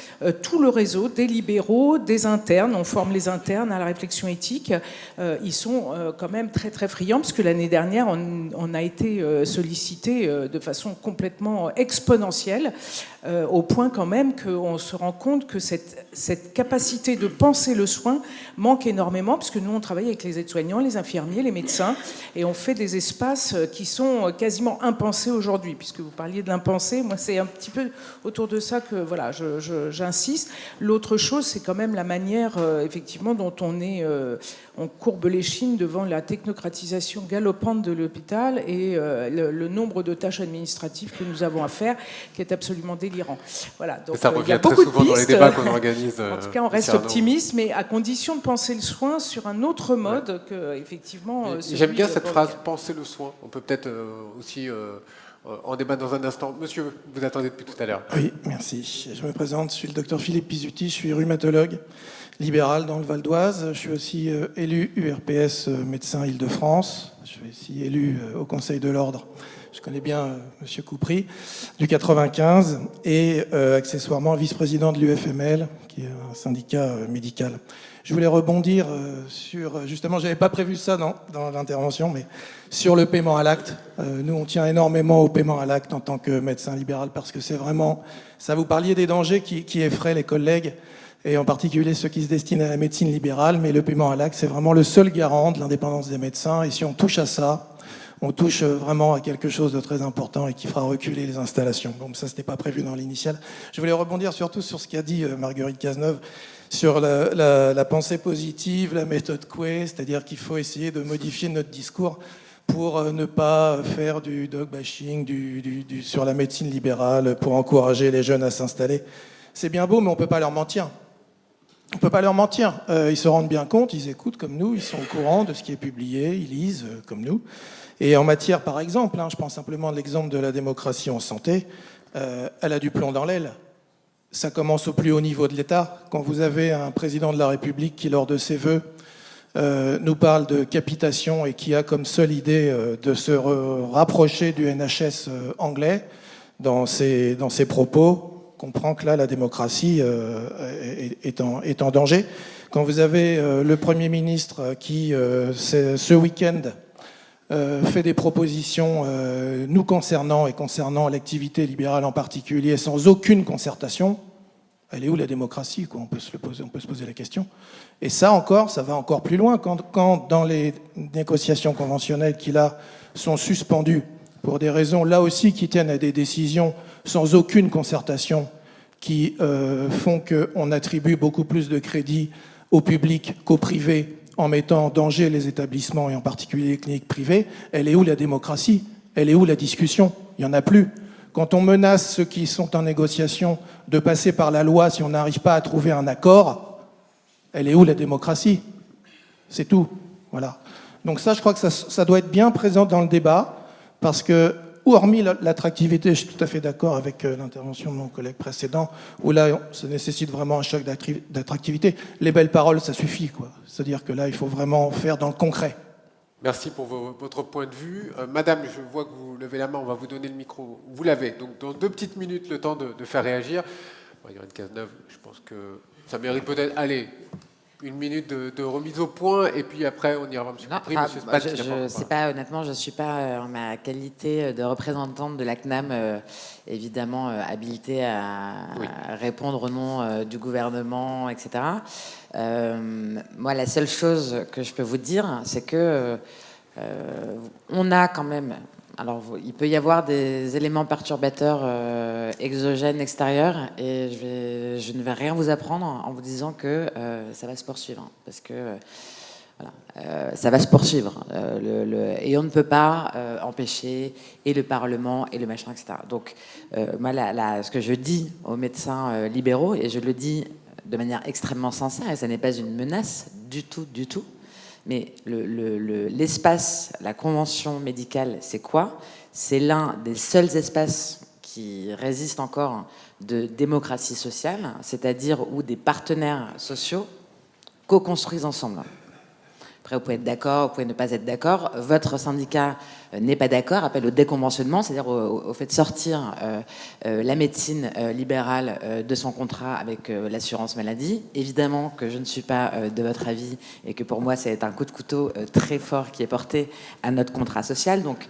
tout le réseau des libéraux, des internes. On forme les internes à la réflexion éthique. Ils sont quand même très très friands, parce que l'année dernière, on a été sollicité de façon complètement exponentielle, au point quand même qu'on se rend compte que cette capacité de penser le soin manque énormément, puisque nous, on travaille avec les aides-soignants, les infirmiers, les médecins, et on fait des espaces qui sont quasiment impensés aujourd'hui. Puisque vous parliez de l'impensé, moi, c'est un petit peu autour de ça que j'insiste. L'autre chose, c'est quand même la manière, effectivement, dont on courbe l'échine devant la technocratisation galopante de l'hôpital et le nombre de tâches administratives que nous avons à faire, qui est absolument délirant. Voilà. Donc,
ça revient très souvent dans les débats qu'on organise.
En tout cas, on reste optimiste, mais à condition de penser le soin sur un autre mode que, effectivement.
J'aime bien cette phrase, penser le soin. On peut peut-être aussi en débattre dans un instant. Monsieur, vous attendez depuis tout à l'heure.
Oui, merci. Je me présente, je suis le docteur Philippe Pizzuti, je suis rhumatologue libéral dans le Val d'Oise. Je suis aussi élu URPS médecin Île-de-France. Je suis aussi élu au Conseil de l'Ordre. Je connais bien Monsieur Coupry, du 95, et accessoirement vice-président de l'UFML, qui est un syndicat médical. Je voulais rebondir sur, justement, je n'avais pas prévu ça dans l'intervention, mais sur le paiement à l'acte. Nous, on tient énormément au paiement à l'acte en tant que médecin libéral, parce que c'est vraiment, ça vous parliez des dangers qui effraient les collègues, et en particulier ceux qui se destinent à la médecine libérale, mais le paiement à l'acte, c'est vraiment le seul garant de l'indépendance des médecins, et si on touche à ça, on touche vraiment à quelque chose de très important et qui fera reculer les installations. Bon, ça, c'était pas prévu dans l'initial. Je voulais rebondir surtout sur ce qu'a dit Marguerite Cazeneuve, sur la pensée positive, la méthode Coué, c'est-à-dire qu'il faut essayer de modifier notre discours pour ne pas faire du dog bashing sur la médecine libérale, pour encourager les jeunes à s'installer. C'est bien beau, mais on peut pas leur mentir. On peut pas leur mentir. Ils se rendent bien compte, ils écoutent comme nous, ils sont au courant de ce qui est publié, ils lisent comme nous. Et en matière, par exemple, je prends simplement l'exemple de la démocratie en santé, elle a du plomb dans l'aile. ça commence au plus haut niveau de l'État. Quand vous avez un président de la République qui, lors de ses vœux, nous parle de capitation et qui a comme seule idée de se rapprocher du NHS anglais dans ses propos, on comprend que là, la démocratie est en danger. Quand vous avez le Premier ministre qui, ce week-end, fait des propositions nous concernant et concernant l'activité libérale en particulier, sans aucune concertation, elle est où la démocratie, quoi? On peut se poser la question. Et ça encore, ça va encore plus loin. Quand dans les négociations conventionnelles qui là sont suspendues pour des raisons là aussi qui tiennent à des décisions sans aucune concertation, qui font qu'on attribue beaucoup plus de crédit au public qu'au privé, en mettant en danger les établissements et en particulier les cliniques privées, elle est où la démocratie? Elle est où la discussion? Il n'y en a plus. Quand on menace ceux qui sont en négociation de passer par la loi si on n'arrive pas à trouver un accord, elle est où la démocratie? C'est tout. Voilà. Donc ça, je crois que ça doit être bien présent dans le débat, parce que, hormis l'attractivité, je suis tout à fait d'accord avec l'intervention de mon collègue précédent, où là, ça nécessite vraiment un choc d'attractivité. Les belles paroles, ça suffit, quoi. C'est-à-dire que là, il faut vraiment faire dans le concret.
Merci pour votre point de vue. Madame, je vois que vous levez la main, on va vous donner le micro. Vous l'avez. Donc, dans 2 petites minutes, le temps de faire réagir. Il y aura une case neuve, je pense que ça mérite peut-être, allez, 1 minute de remise au point, et puis après, on ira voir M. Coupry, M. Spatz.
Je sais pas, honnêtement, je ne suis pas, en ma qualité de représentante de la CNAM, évidemment, habilitée à répondre au nom du gouvernement, etc. Moi, la seule chose que je peux vous dire, c'est que on a quand même... Alors, il peut y avoir des éléments perturbateurs exogènes, extérieurs, et je ne vais rien vous apprendre en vous disant que ça va se poursuivre. Parce que voilà, ça va se poursuivre. Et on ne peut pas empêcher et le Parlement et le machin, etc. Donc, moi, ce que je dis aux médecins libéraux, et je le dis de manière extrêmement sincère, et ça n'est pas une menace du tout, du tout, mais l'espace, la convention médicale, c'est quoi? C'est l'un des seuls espaces qui résistent encore de démocratie sociale, c'est-à-dire où des partenaires sociaux co-construisent ensemble. Après, vous pouvez être d'accord, vous pouvez ne pas être d'accord. Votre syndicat n'est pas d'accord, appelle au déconventionnement, c'est-à-dire au fait de sortir la médecine libérale de son contrat avec l'assurance maladie. Évidemment que je ne suis pas de votre avis et que pour moi, c'est un coup de couteau très fort qui est porté à notre contrat social. Donc,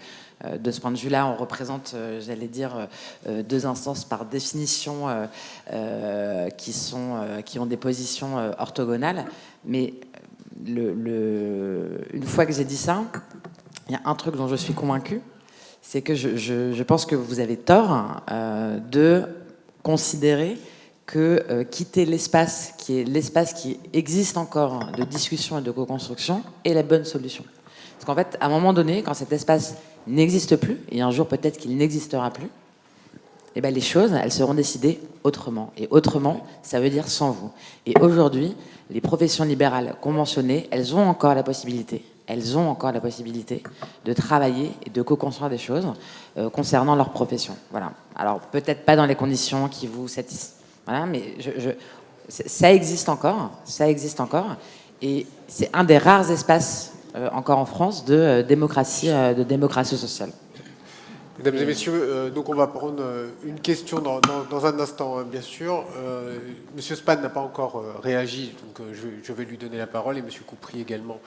de ce point de vue-là, on représente, j'allais dire, 2 instances par définition qui ont des positions orthogonales. Mais une fois que j'ai dit ça, il y a un truc dont je suis convaincue, c'est que je pense que vous avez tort de considérer que quitter l'espace qui existe encore de discussion et de co-construction est la bonne solution. Parce qu'en fait, à un moment donné, quand cet espace n'existe plus, et un jour peut-être qu'il n'existera plus, eh ben les choses, elles seront décidées autrement. Et autrement, ça veut dire sans vous. Et aujourd'hui, les professions libérales conventionnées, elles ont encore la possibilité de travailler et de co-construire des choses concernant leur profession. Voilà. Alors, peut-être pas dans les conditions qui vous satisfont. Voilà, mais ça existe encore. Et c'est un des rares espaces encore en France de démocratie sociale.
Mesdames et messieurs, donc on va prendre une question dans un instant, hein, bien sûr. Monsieur Spahn n'a pas encore réagi, donc je vais lui donner la parole, et Monsieur Coupry également,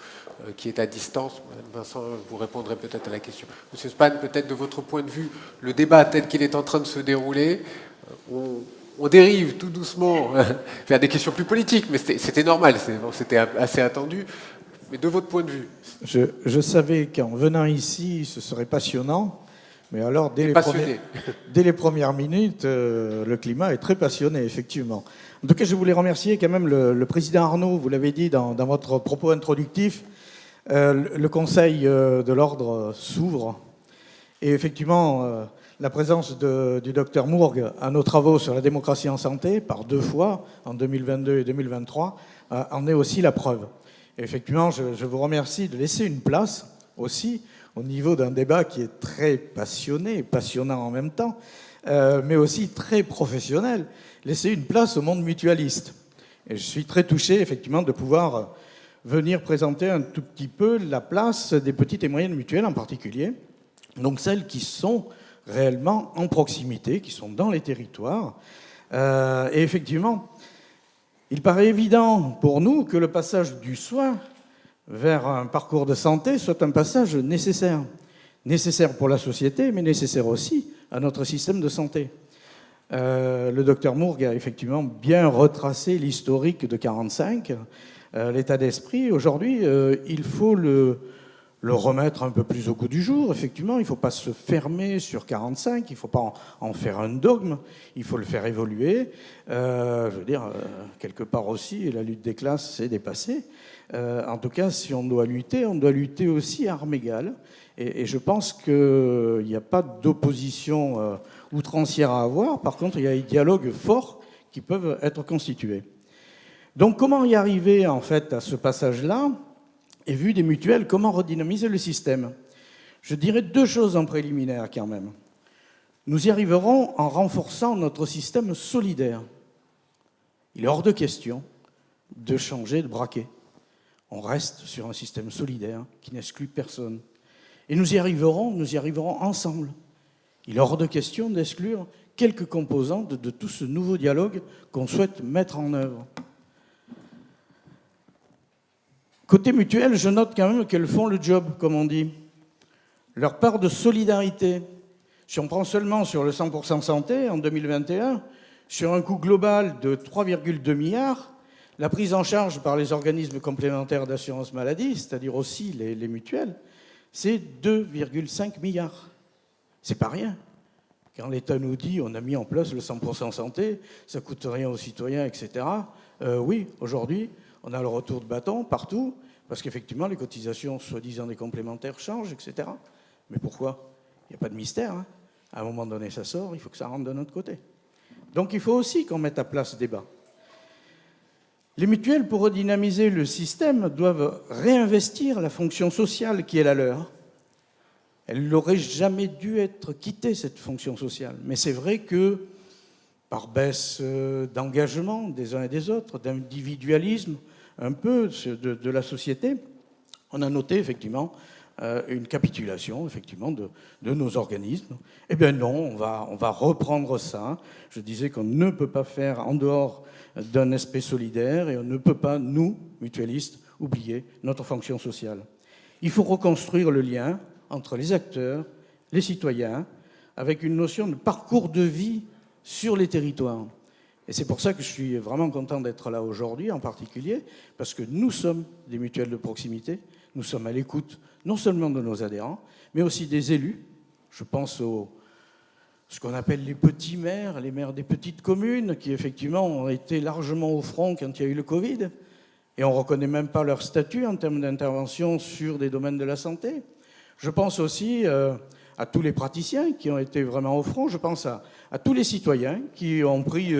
qui est à distance. Madame Vincent, vous répondrez peut-être à la question. Monsieur Spahn, peut-être de votre point de vue, le débat tel qu'il est en train de se dérouler, on dérive tout doucement vers des questions plus politiques, mais c'était normal, c'était assez attendu. Mais de votre point de vue,
je savais qu'en venant ici, ce serait passionnant. Mais alors, dès les premières minutes, le climat est très passionné, effectivement. En tout cas, je voulais remercier quand même le président Arnaud, vous l'avez dit dans votre propos introductif, le Conseil de l'Ordre s'ouvre. Et effectivement, la présence du docteur Mourgue à nos travaux sur la démocratie en santé, par 2 fois, en 2022 et 2023, en est aussi la preuve. Et effectivement, je vous remercie de laisser une place aussi au niveau d'un débat qui est très passionné, passionnant en même temps, mais aussi très professionnel, laisser une place au monde mutualiste. Et je suis très touché, effectivement, de pouvoir venir présenter un tout petit peu la place des petites et moyennes mutuelles en particulier, donc celles qui sont réellement en proximité, qui sont dans les territoires. Et effectivement, il paraît évident pour nous que le passage du soin vers un parcours de santé soit un passage nécessaire. Nécessaire pour la société, mais nécessaire aussi à notre système de santé. Le docteur Mourgue a effectivement bien retracé l'historique de 1945, l'état d'esprit. Aujourd'hui, il faut le remettre un peu plus au goût du jour. Effectivement, il ne faut pas se fermer sur 1945, il ne faut pas en faire un dogme, il faut le faire évoluer. Je veux dire, quelque part aussi, la lutte des classes s'est dépassée. En tout cas, si on doit lutter aussi à armes égales. Et je pense qu'il n'y a pas d'opposition outrancière à avoir. Par contre, il y a des dialogues forts qui peuvent être constitués. Donc, comment y arriver, en fait, à ce passage-là? Et vu des mutuelles, comment redynamiser le système? Je dirais deux choses en préliminaire, quand même. Nous y arriverons en renforçant notre système solidaire. Il est hors de question de changer de braquet. On reste sur un système solidaire qui n'exclut personne. Et nous y arriverons ensemble. Il est hors de question d'exclure quelques composantes de tout ce nouveau dialogue qu'on souhaite mettre en œuvre. Côté mutuelle, je note quand même qu'elles font le job, comme on dit. Leur part de solidarité, si on prend seulement sur le 100% santé en 2021, sur un coût global de 3,2 milliards, la prise en charge par les organismes complémentaires d'assurance maladie, c'est-à-dire aussi les mutuelles, c'est 2,5 milliards. C'est pas rien. Quand l'État nous dit on a mis en place le 100% santé, ça ne coûte rien aux citoyens, etc. Oui, aujourd'hui, on a le retour de bâton partout, parce qu'effectivement, les cotisations, soi-disant des complémentaires, changent, etc. Mais pourquoi? Il n'y a pas de mystère. Hein. À un moment donné, ça sort, il faut que ça rentre de notre côté. Donc il faut aussi qu'on mette à plat ce débat. Les mutuelles, pour redynamiser le système, doivent réinvestir la fonction sociale qui est la leur. Elle n'aurait jamais dû être quittée, cette fonction sociale. Mais c'est vrai que, par baisse d'engagement des uns et des autres, d'individualisme un peu de la société, on a noté effectivement une capitulation effectivement de nos organismes. Eh bien non, on va reprendre ça. Je disais qu'on ne peut pas faire en dehors d'un aspect solidaire et on ne peut pas, nous, mutualistes, oublier notre fonction sociale. Il faut reconstruire le lien entre les acteurs, les citoyens, avec une notion de parcours de vie sur les territoires. Et c'est pour ça que je suis vraiment content d'être là aujourd'hui en particulier, parce que nous sommes des mutuelles de proximité, nous sommes à l'écoute non seulement de nos adhérents, mais aussi des élus. Je pense ce qu'on appelle les petits maires, les maires des petites communes, qui effectivement ont été largement au front quand il y a eu le Covid, et on ne reconnaît même pas leur statut en termes d'intervention sur des domaines de la santé. Je pense aussi à tous les praticiens qui ont été vraiment au front. Je pense à tous les citoyens qui ont pris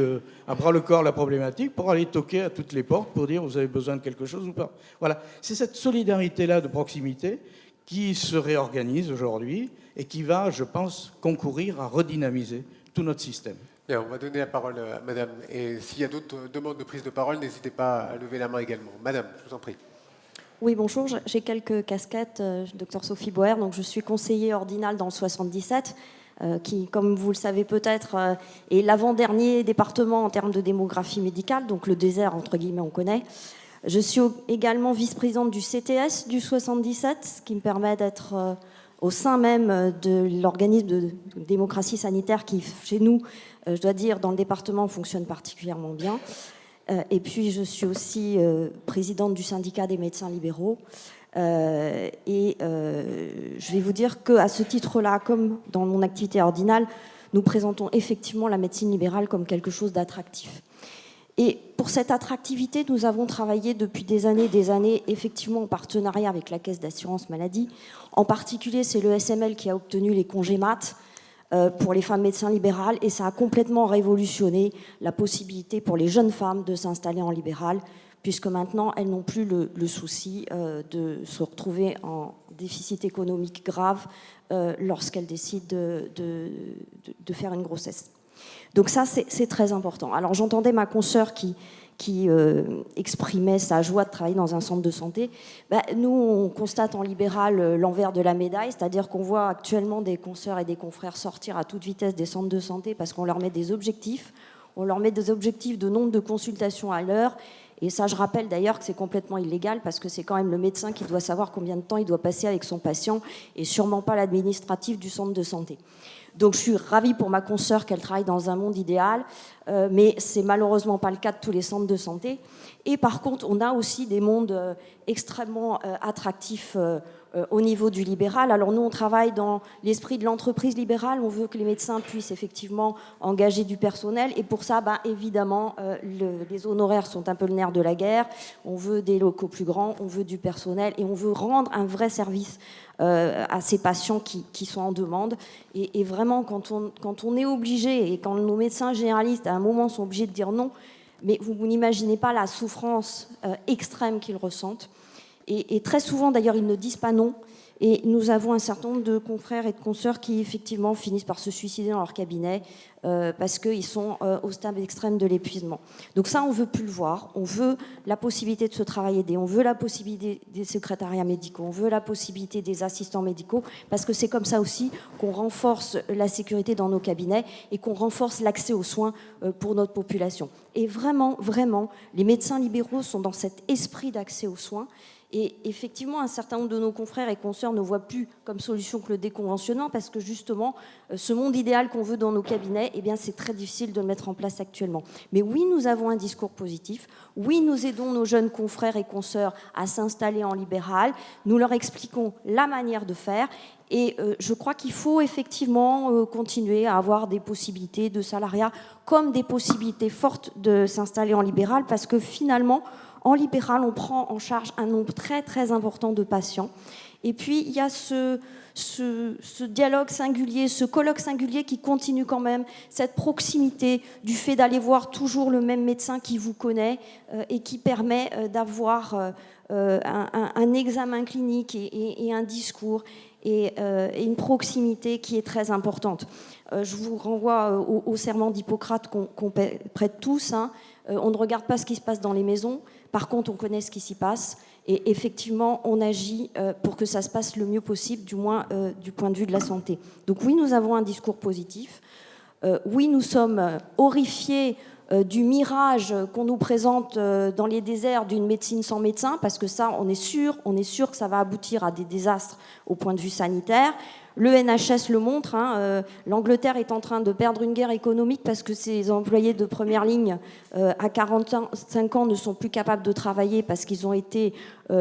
à bras-le-corps la problématique pour aller toquer à toutes les portes pour dire vous avez besoin de quelque chose ou pas. Voilà, c'est cette solidarité-là de proximité qui se réorganise aujourd'hui et qui va, je pense, concourir à redynamiser tout notre système.
Bien, on va donner la parole à Madame. Et s'il y a d'autres demandes de prise de parole, n'hésitez pas à lever la main également. Madame, je vous en prie.
Oui, bonjour. J'ai quelques casquettes. Dr Sophie Boer, donc je suis conseillère ordinale dans le 77, qui, comme vous le savez peut-être, est l'avant-dernier département en termes de démographie médicale, donc le désert, entre guillemets, on connaît. Je suis également vice-présidente du CTS du 77, ce qui me permet d'être au sein même de l'organisme de démocratie sanitaire qui, chez nous, je dois dire, dans le département, fonctionne particulièrement bien. Et puis, je suis aussi présidente du syndicat des médecins libéraux. Je vais vous dire qu'à ce titre-là, comme dans mon activité ordinale, nous présentons effectivement la médecine libérale comme quelque chose d'attractif. Et pour cette attractivité, nous avons travaillé depuis des années, effectivement en partenariat avec la Caisse d'assurance maladie. En particulier, c'est le SML qui a obtenu les congés mat pour les femmes médecins libérales, et ça a complètement révolutionné la possibilité pour les jeunes femmes de s'installer en libéral, puisque maintenant, elles n'ont plus le souci de se retrouver en déficit économique grave lorsqu'elles décident de faire une grossesse. Donc ça, c'est très important. Alors j'entendais ma consoeur qui exprimait sa joie de travailler dans un centre de santé. Nous, on constate en libéral l'envers de la médaille, c'est-à-dire qu'on voit actuellement des consoeurs et des confrères sortir à toute vitesse des centres de santé parce qu'on leur met des objectifs. On leur met des objectifs de nombre de consultations à l'heure. Et ça, je rappelle d'ailleurs que c'est complètement illégal parce que c'est quand même le médecin qui doit savoir combien de temps il doit passer avec son patient et sûrement pas l'administratif du centre de santé. Donc je suis ravie pour ma consoeur qu'elle travaille dans un monde idéal, mais c'est malheureusement pas le cas de tous les centres de santé. Et par contre, on a aussi des mondes extrêmement attractifs au niveau du libéral. Alors nous, on travaille dans l'esprit de l'entreprise libérale. On veut que les médecins puissent effectivement engager du personnel. Et pour ça, évidemment, les honoraires sont un peu le nerf de la guerre. On veut des locaux plus grands, on veut du personnel et on veut rendre un vrai service à ces patients qui sont en demande. Et vraiment, quand on est obligé, et quand nos médecins généralistes, à un moment, sont obligés de dire non, mais vous n'imaginez pas la souffrance extrême qu'ils ressentent. Et très souvent, d'ailleurs, ils ne disent pas non. Et nous avons un certain nombre de confrères et de consoeurs qui, effectivement, finissent par se suicider dans leur cabinet parce qu'ils sont au stade extrême de l'épuisement. Donc ça, on ne veut plus le voir. On veut la possibilité de se travailler aidé. On veut la possibilité des secrétariats médicaux. On veut la possibilité des assistants médicaux parce que c'est comme ça aussi qu'on renforce la sécurité dans nos cabinets et qu'on renforce l'accès aux soins pour notre population. Et vraiment, vraiment, les médecins libéraux sont dans cet esprit d'accès aux soins. Et effectivement, un certain nombre de nos confrères et consoeurs ne voient plus comme solution que le déconventionnement parce que justement, ce monde idéal qu'on veut dans nos cabinets, c'est très difficile de le mettre en place actuellement. Mais oui, nous avons un discours positif. Oui, nous aidons nos jeunes confrères et consoeurs à s'installer en libéral. Nous leur expliquons la manière de faire. Et je crois qu'il faut effectivement continuer à avoir des possibilités de salariat comme des possibilités fortes de s'installer en libéral parce que finalement, en libéral, on prend en charge un nombre très, très important de patients. Et puis, il y a ce dialogue singulier, ce colloque singulier qui continue quand même, cette proximité du fait d'aller voir toujours le même médecin qui vous connaît et qui permet d'avoir un examen clinique et un discours et une proximité qui est très importante. Je vous renvoie au serment d'Hippocrate qu'on prête tous. On ne regarde pas ce qui se passe dans les maisons. Par contre, on connaît ce qui s'y passe et effectivement, on agit pour que ça se passe le mieux possible, du moins du point de vue de la santé. Donc oui, nous avons un discours positif. Oui, nous sommes horrifiés du mirage qu'on nous présente dans les déserts d'une médecine sans médecin, parce que ça, on est sûr que ça va aboutir à des désastres au point de vue sanitaire. Le NHS le montre, l'Angleterre est en train de perdre une guerre économique parce que ses employés de première ligne à 45 ans ne sont plus capables de travailler parce qu'ils ont été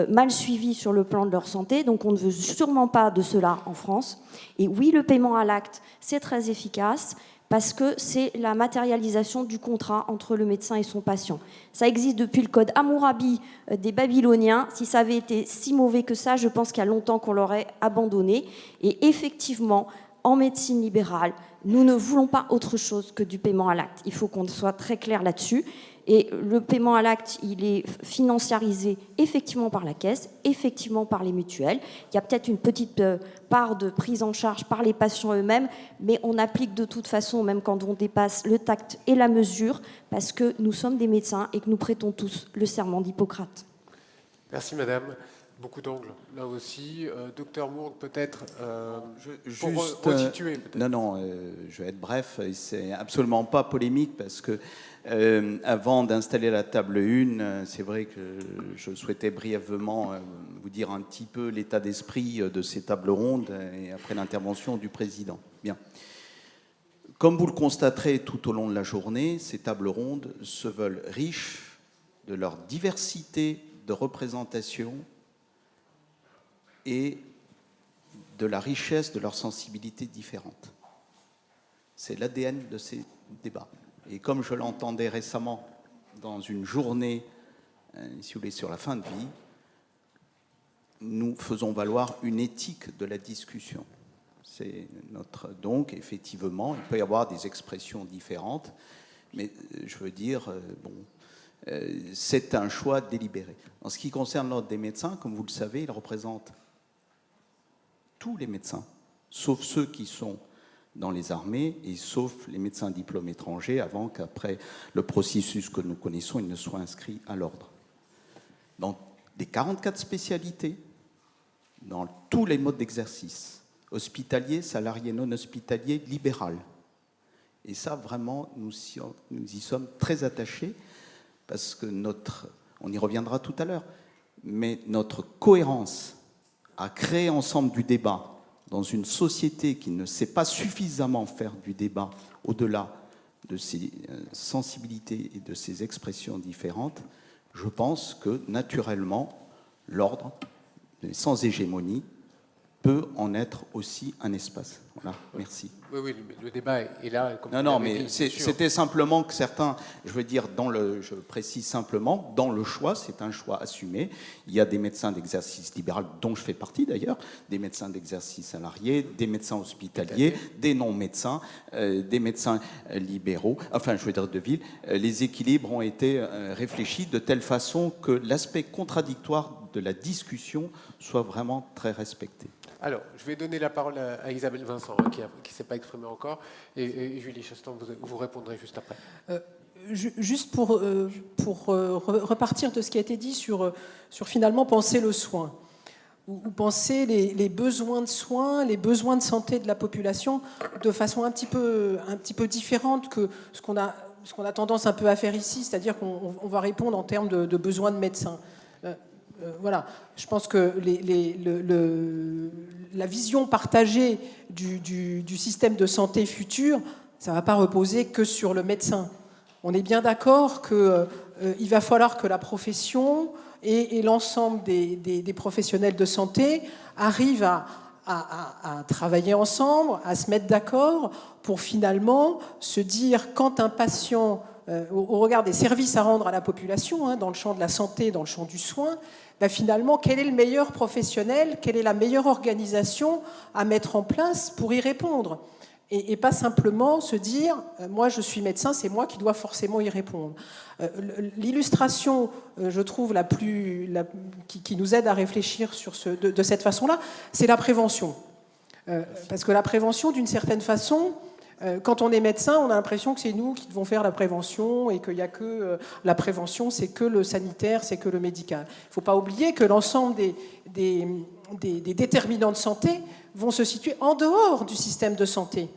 mal suivis sur le plan de leur santé. Donc on ne veut sûrement pas de cela en France. Et oui, le paiement à l'acte, c'est très efficace parce que c'est la matérialisation du contrat entre le médecin et son patient. Ça existe depuis le code Hammurabi des Babyloniens. Si ça avait été si mauvais que ça, je pense qu'il y a longtemps qu'on l'aurait abandonné. Et effectivement, en médecine libérale, nous ne voulons pas autre chose que du paiement à l'acte. Il faut qu'on soit très clair là-dessus. Et le paiement à l'acte, il est financiarisé effectivement par la caisse, effectivement par les mutuelles. Il y a peut-être une petite part de prise en charge par les patients eux-mêmes, mais on applique de toute façon, même quand on dépasse le tact et la mesure, parce que nous sommes des médecins et que nous prêtons tous le serment d'Hippocrate.
Merci madame. Beaucoup d'angles là aussi. Docteur Mourgue, peut-être pour resituer.
Non, je vais être bref. C'est absolument pas polémique parce que avant d'installer la table 1, c'est vrai que je souhaitais brièvement vous dire un petit peu l'état d'esprit de ces tables rondes et après l'intervention du président. Bien. Comme vous le constaterez tout au long de la journée, ces tables rondes se veulent riches de leur diversité de représentation et de la richesse de leurs sensibilités différentes. C'est l'ADN de ces débats. Et comme je l'entendais récemment dans une journée, si vous voulez, sur la fin de vie, nous faisons valoir une éthique de la discussion. C'est notre... Donc, effectivement, il peut y avoir des expressions différentes, mais je veux dire, c'est un choix délibéré. En ce qui concerne l'ordre des médecins, comme vous le savez, il représente tous les médecins, sauf ceux qui sont dans les armées et sauf les médecins diplôme étrangers avant qu'après le processus que nous connaissons, ils ne soient inscrits à l'ordre. Dans les 44 spécialités, dans tous les modes d'exercice, hospitalier, salarié, non hospitalier, libéral. Et ça, vraiment, nous y sommes très attachés parce que on y reviendra tout à l'heure, mais notre cohérence à créer ensemble du débat dans une société qui ne sait pas suffisamment faire du débat au-delà de ses sensibilités et de ses expressions différentes, je pense que naturellement, l'ordre, sans hégémonie, peut en être aussi un espace. Voilà, merci.
Oui, le débat est là. Comme
non, mais c'était simplement que certains, je précise simplement, dans le choix, c'est un choix assumé. Il y a des médecins d'exercice libéral, dont je fais partie d'ailleurs, des médecins d'exercice salariés, des médecins hospitaliers, des non-médecins, des médecins libéraux, de ville. Les équilibres ont été réfléchis de telle façon que l'aspect contradictoire de la discussion soit vraiment très respecté.
Alors, je vais donner la parole à Isabelle Vincent, qui ne s'est pas exprimée encore, et Julie Chastan, vous répondrez juste après.
Juste pour repartir de ce qui a été dit sur finalement penser le soin, ou penser les besoins de soins, les besoins de santé de la population de façon un petit peu différente que ce qu'on a tendance un peu à faire ici, c'est-à-dire qu'on va répondre en termes de besoins de médecins. Voilà, je pense que la vision partagée du système de santé futur, ça ne va pas reposer que sur le médecin. On est bien d'accord qu'il va falloir que la profession et l'ensemble des professionnels de santé arrivent à travailler ensemble, à se mettre d'accord pour finalement se dire quand un patient, au regard des services à rendre à la population, dans le champ de la santé, dans le champ du soin, finalement, quel est le meilleur professionnel, quelle est la meilleure organisation à mettre en place pour y répondre. Et pas simplement se dire, moi je suis médecin, c'est moi qui dois forcément y répondre. L'illustration, je trouve, qui nous aide à réfléchir de cette façon-là, c'est la prévention. Parce que la prévention, d'une certaine façon, quand on est médecin, on a l'impression que c'est nous qui devons faire la prévention et qu'il n'y a que la prévention, c'est que le sanitaire, c'est que le médical. Il ne faut pas oublier que l'ensemble des déterminants de santé vont se situer en dehors du système de santé.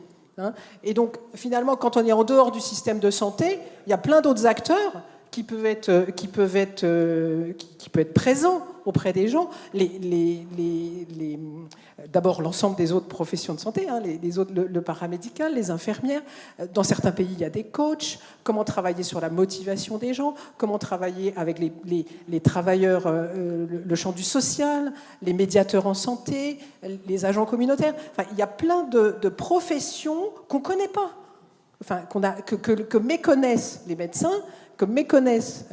Et donc, finalement, quand on est en dehors du système de santé, il y a plein d'autres acteurs qui peuvent être présents auprès des gens. D'abord, l'ensemble des autres professions de santé, le paramédical, les infirmières. Dans certains pays, il y a des coachs. Comment travailler sur la motivation des gens, comment travailler avec les travailleurs, le champ du social, les médiateurs en santé, les agents communautaires. Enfin, il y a plein de professions qu'on ne connaît pas, que méconnaissent les médecins, que méconnaissent...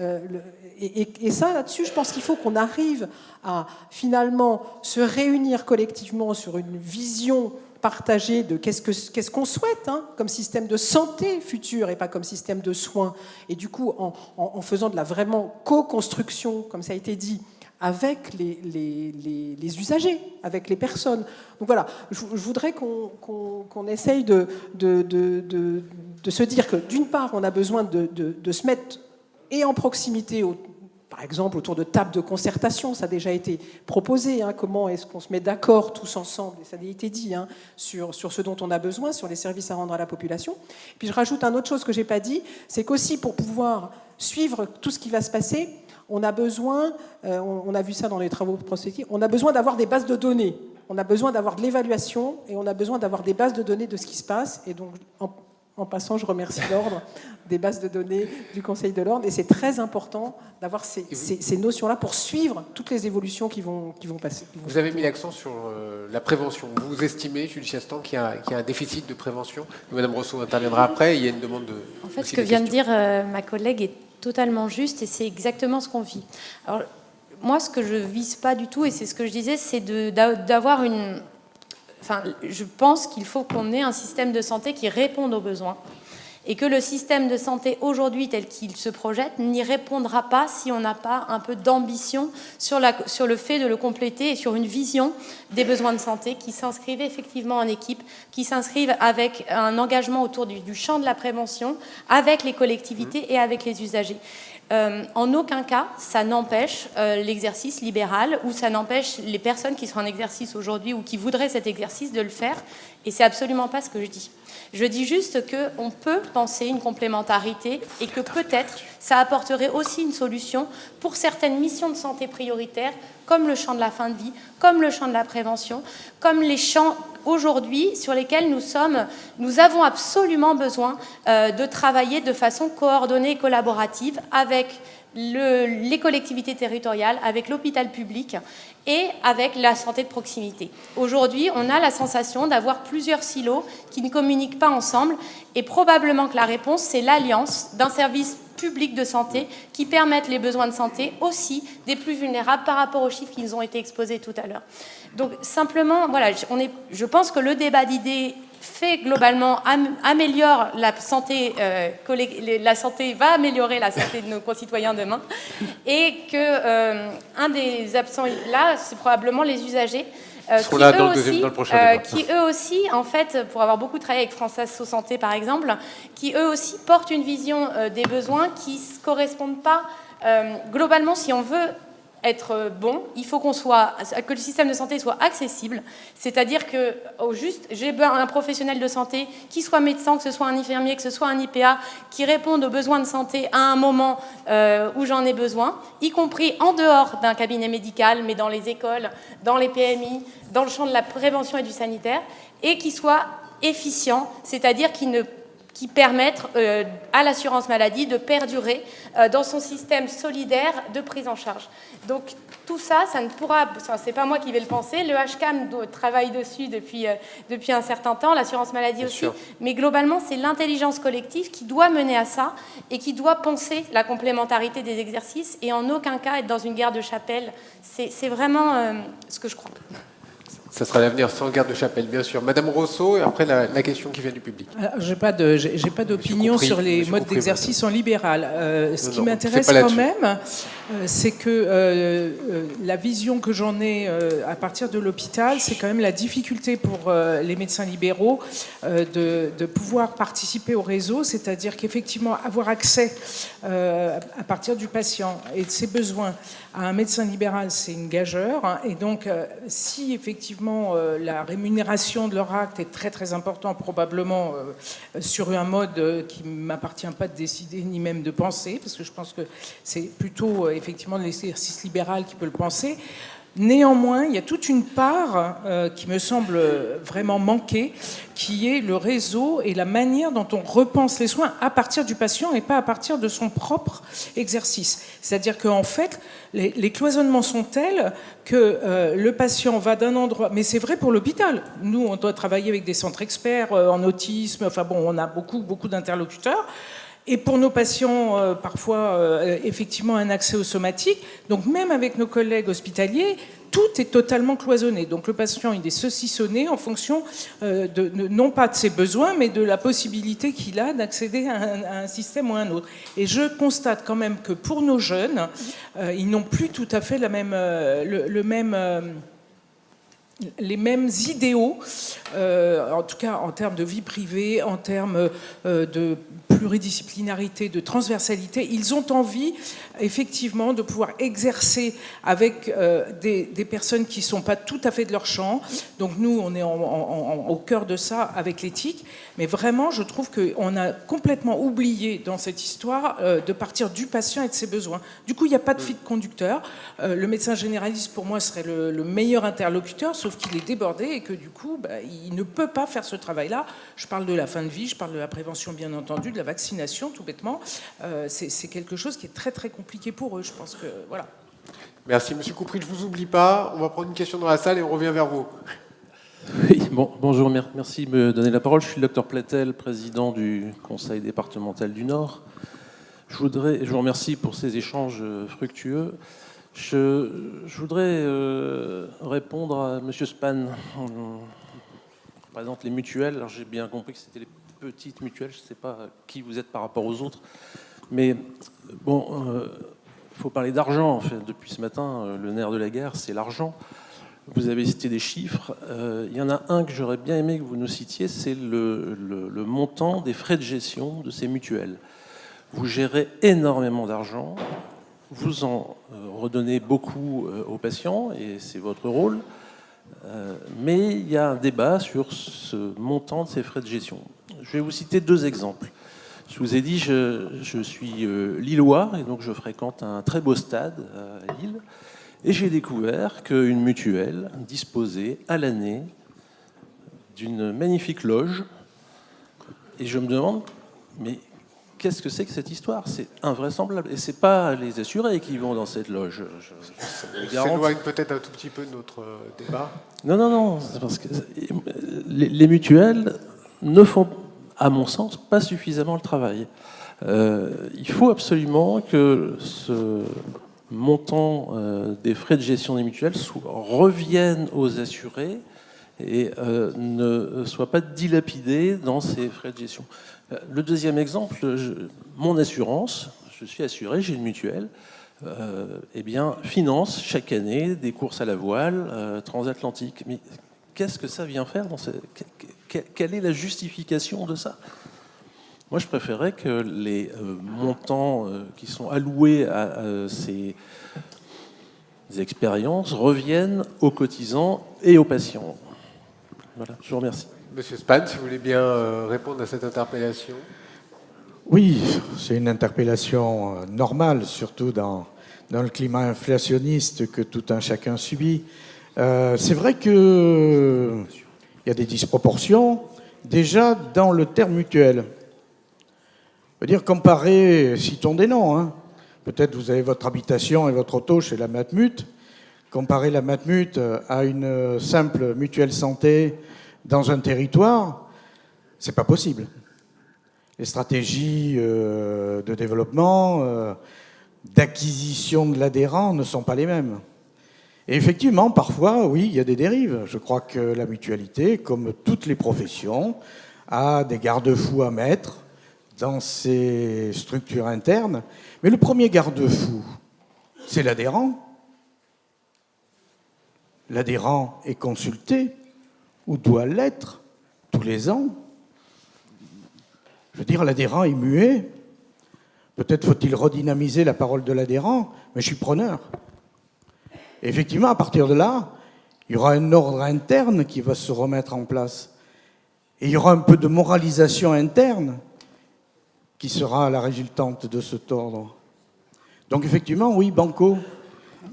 Et ça, là-dessus, je pense qu'il faut qu'on arrive à finalement se réunir collectivement sur une vision partagée de qu'est-ce qu'on souhaite comme système de santé futur et pas comme système de soins. Et du coup, en faisant de la vraiment co-construction, comme ça a été dit, avec les usagers, avec les personnes. Donc voilà, je voudrais qu'on essaye de se dire que d'une part, on a besoin de se mettre et en proximité, par exemple autour de tables de concertation, ça a déjà été proposé, comment est-ce qu'on se met d'accord tous ensemble, et ça a été dit, sur ce dont on a besoin, sur les services à rendre à la population. Puis je rajoute une autre chose que je n'ai pas dit, c'est qu'aussi pour pouvoir suivre tout ce qui va se passer, on a besoin, on a vu ça dans les travaux prospectifs, on a besoin d'avoir des bases de données, on a besoin d'avoir de l'évaluation et on a besoin d'avoir des bases de données de ce qui se passe. Et donc, en passant, je remercie l'Ordre des bases de données du Conseil de l'Ordre. Et c'est très important d'avoir ces notions-là pour suivre toutes les évolutions qui vont passer.
Vous avez mis l'accent sur la prévention. Vous estimez, Julie Chastan, qu'il y a un déficit de prévention. Madame Rousseau interviendra après. Il y a une demande de...
En fait, ce que vient de dire ma collègue est totalement juste et c'est exactement ce qu'on vit. Alors, moi, ce que je ne vise pas du tout, et c'est ce que je disais, c'est d'avoir une... Enfin, je pense qu'il faut qu'on ait un système de santé qui réponde aux besoins et que le système de santé aujourd'hui tel qu'il se projette n'y répondra pas si on n'a pas un peu d'ambition sur le fait de le compléter et sur une vision des besoins de santé qui s'inscrivent effectivement en équipe, qui s'inscrivent avec un engagement autour du champ de la prévention, avec les collectivités et avec les usagers. En aucun cas, ça n'empêche l'exercice libéral ou ça n'empêche les personnes qui sont en exercice aujourd'hui ou qui voudraient cet exercice de le faire. Et c'est absolument pas ce que je dis. Je dis juste qu'on peut penser une complémentarité et que peut-être ça apporterait aussi une solution pour certaines missions de santé prioritaires, comme le champ de la fin de vie, comme le champ de la prévention, comme les champs aujourd'hui sur lesquels nous avons absolument besoin de travailler de façon coordonnée et collaborative avec les collectivités territoriales, avec l'hôpital public et avec la santé de proximité. Aujourd'hui, on a la sensation d'avoir plusieurs silos qui ne communiquent pas ensemble et probablement que la réponse, c'est l'alliance d'un service public de santé qui permettent les besoins de santé aussi des plus vulnérables par rapport aux chiffres qui nous ont été exposés tout à l'heure. Donc simplement, voilà, je pense que le débat d'idées fait globalement améliore la santé, la santé va améliorer la santé de nos concitoyens demain, et que un des absents là, c'est probablement les usagers. Qui eux aussi, en fait, pour avoir beaucoup travaillé avec France Asso Santé par exemple, qui eux aussi portent une vision des besoins qui ne correspondent pas globalement. Si on veut être bon, il faut que le système de santé soit accessible, c'est-à-dire que j'ai un professionnel de santé, qui soit médecin, que ce soit un infirmier, que ce soit un IPA, qui réponde aux besoins de santé à un moment où j'en ai besoin, y compris en dehors d'un cabinet médical, mais dans les écoles, dans les PMI, dans le champ de la prévention et du sanitaire, et qui soit efficient, c'est-à-dire qui permettent à l'assurance maladie de perdurer dans son système solidaire de prise en charge. Donc tout ça, ça ne pourra, c'est pas moi qui vais le penser, le HCAM travaille dessus depuis un certain temps, l'assurance maladie
Bien
aussi,
sûr.
Mais globalement c'est l'intelligence collective qui doit mener à ça et qui doit penser la complémentarité des exercices et en aucun cas être dans une guerre de chapelle. C'est vraiment ce que je crois.
Ça sera l'avenir sans guerre de chapelle, bien sûr. Madame Rousseau, et après la question qui vient du public.
J'ai pas d'opinion sur les modes d'exercice en libéral. Ce qui m'intéresse quand même, c'est que la vision que j'en ai à partir de l'hôpital, c'est quand même la difficulté pour les médecins libéraux de pouvoir participer au réseau, c'est-à-dire qu'effectivement avoir accès à partir du patient et de ses besoins à un médecin libéral, c'est une gageure. Hein, et donc, si effectivement la rémunération de leur acte est très très importante, probablement sur un mode qui ne m'appartient pas de décider ni même de penser, parce que je pense que c'est plutôt effectivement l'exercice libéral qui peut le penser. Néanmoins, il y a toute une part qui me semble vraiment manquer, qui est le réseau et la manière dont on repense les soins à partir du patient et pas à partir de son propre exercice. C'est-à-dire qu'en fait, les cloisonnements sont tels que le patient va d'un endroit... Mais c'est vrai pour l'hôpital. Nous, on doit travailler avec des centres experts en autisme. Enfin bon, on a beaucoup d'interlocuteurs. Et pour nos patients, parfois, effectivement, un accès aux somatiques. Donc, même avec nos collègues hospitaliers, tout est totalement cloisonné. Donc, le patient, il est saucissonné en fonction non pas de ses besoins, mais de la possibilité qu'il a d'accéder à un système ou à un autre. Et je constate quand même que pour nos jeunes, ils n'ont plus tout à fait les mêmes idéaux, en tout cas en termes de vie privée, en termes de pluridisciplinarité, de transversalité. Ils ont envie, effectivement, de pouvoir exercer avec des personnes qui ne sont pas tout à fait de leur champ. Donc nous, on est au cœur de ça avec l'éthique. Mais vraiment, je trouve qu'on a complètement oublié dans cette histoire de partir du patient et de ses besoins. Du coup, il n'y a pas de fil conducteur. Le médecin généraliste, pour moi, serait le meilleur interlocuteur, sauf qu'il est débordé et que du coup, il ne peut pas faire ce travail-là. Je parle de la fin de vie, je parle de la prévention, bien entendu, de la vaccination, tout bêtement. C'est quelque chose qui est très, très compliqué pour eux. Je pense que, voilà.
Merci, Monsieur Coupry. Je ne vous oublie pas. On va prendre une question dans la salle et on revient vers vous.
Oui, bonjour, merci de me donner la parole. Je suis le docteur Plétel, président du Conseil départemental du Nord. Je vous remercie pour ces échanges fructueux. Je voudrais répondre à M. Span. On représente les mutuelles. Alors j'ai bien compris que c'était les petite mutuelle, je ne sais pas qui vous êtes par rapport aux autres, mais bon, il faut parler d'argent. En fait, depuis ce matin, le nerf de la guerre, c'est l'argent. Vous avez cité des chiffres. Il y en a un que j'aurais bien aimé que vous nous citiez, c'est le montant des frais de gestion de ces mutuelles. Vous gérez énormément d'argent, vous en redonnez beaucoup aux patients, et c'est votre rôle. Mais il y a un débat sur ce montant de ces frais de gestion. Je vais vous citer 2 exemples. Je vous ai dit, je suis lillois, et donc je fréquente un très beau stade à Lille. Et j'ai découvert qu'une mutuelle disposait à l'année d'une magnifique loge. Et je me demande, mais qu'est-ce que c'est que cette histoire? C'est invraisemblable. Et ce n'est pas les assurés qui vont dans cette loge.
Ça s'éloigne peut-être un tout petit peu de notre débat.
Non. C'est parce que les mutuelles ne font, à mon sens, pas suffisamment le travail. Il faut absolument que ce montant des frais de gestion des mutuelles reviennent aux assurés et ne soit pas dilapidé dans ces frais de gestion. Le deuxième exemple, mon assurance, je suis assuré, j'ai une mutuelle, finance chaque année des courses à la voile transatlantiques. Mais qu'est-ce que ça vient faire quelle est la justification de ça? Moi, je préférais que les montants qui sont alloués à ces expériences reviennent aux cotisants et aux patients. Voilà, je vous remercie.
Monsieur Spahn, si vous voulez bien répondre à cette interpellation.
Oui, c'est une interpellation normale, surtout dans le climat inflationniste que tout un chacun subit. C'est vrai qu'il y a des disproportions, déjà dans le terme mutuel. Je veux dire, comparer, citons des noms, hein. Peut-être vous avez votre habitation et votre auto chez la Matmut. Comparer la Matmut à une simple mutuelle santé dans un territoire, c'est pas possible. Les stratégies de développement, d'acquisition de l'adhérent ne sont pas les mêmes. Et effectivement, parfois, oui, il y a des dérives. Je crois que la mutualité, comme toutes les professions, a des garde-fous à mettre dans ses structures internes. Mais le premier garde-fou, c'est l'adhérent. L'adhérent est consulté, ou doit l'être, tous les ans. Je veux dire, l'adhérent est muet. Peut-être faut-il redynamiser la parole de l'adhérent, mais je suis preneur. Et effectivement, à partir de là, il y aura un ordre interne qui va se remettre en place. Et il y aura un peu de moralisation interne qui sera la résultante de cet ordre. Donc effectivement, oui, banco.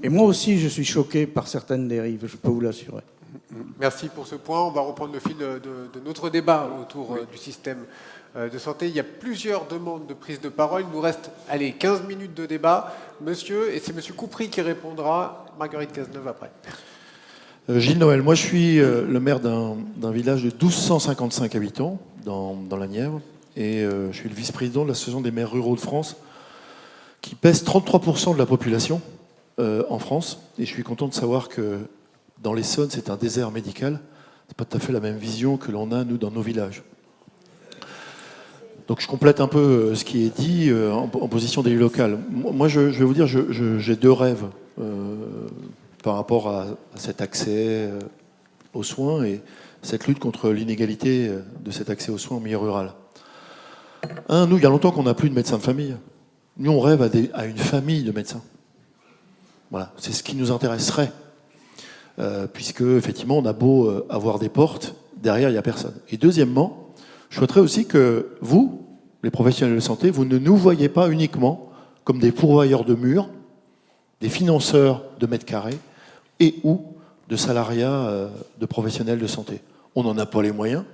Et moi aussi, je suis choqué par certaines dérives, je peux vous l'assurer.
Merci pour ce point. On va reprendre le fil de notre débat autour du système de santé. Il y a plusieurs demandes de prise de parole. Il nous reste, 15 minutes de débat. Monsieur, et c'est Monsieur Coupry qui répondra, Marguerite Cazeneuve après.
Gilles Noël, moi je suis le maire d'un village de 1255 habitants dans la Nièvre, et je suis le vice-président de l'Association des maires ruraux de France, qui pèse 33% de la population en France, et je suis content de savoir que dans l'Essonne, c'est un désert médical. C'est pas tout à fait la même vision que l'on a, nous, dans nos villages. Donc je complète un peu ce qui est dit en position d'élu local. Moi, je vais vous dire, j'ai 2 rêves par rapport à cet accès aux soins et cette lutte contre l'inégalité de cet accès aux soins en milieu rural. Nous, il y a longtemps qu'on n'a plus de médecins de famille. Nous, on rêve à une famille de médecins. Voilà, c'est ce qui nous intéresserait. Puisque, effectivement, on a beau avoir des portes, derrière, il n'y a personne. Et deuxièmement, je souhaiterais aussi que vous, les professionnels de santé, vous ne nous voyez pas uniquement comme des pourvoyeurs de murs, des financeurs de mètres carrés et ou de salariats de professionnels de santé. On n'en a pas les moyens,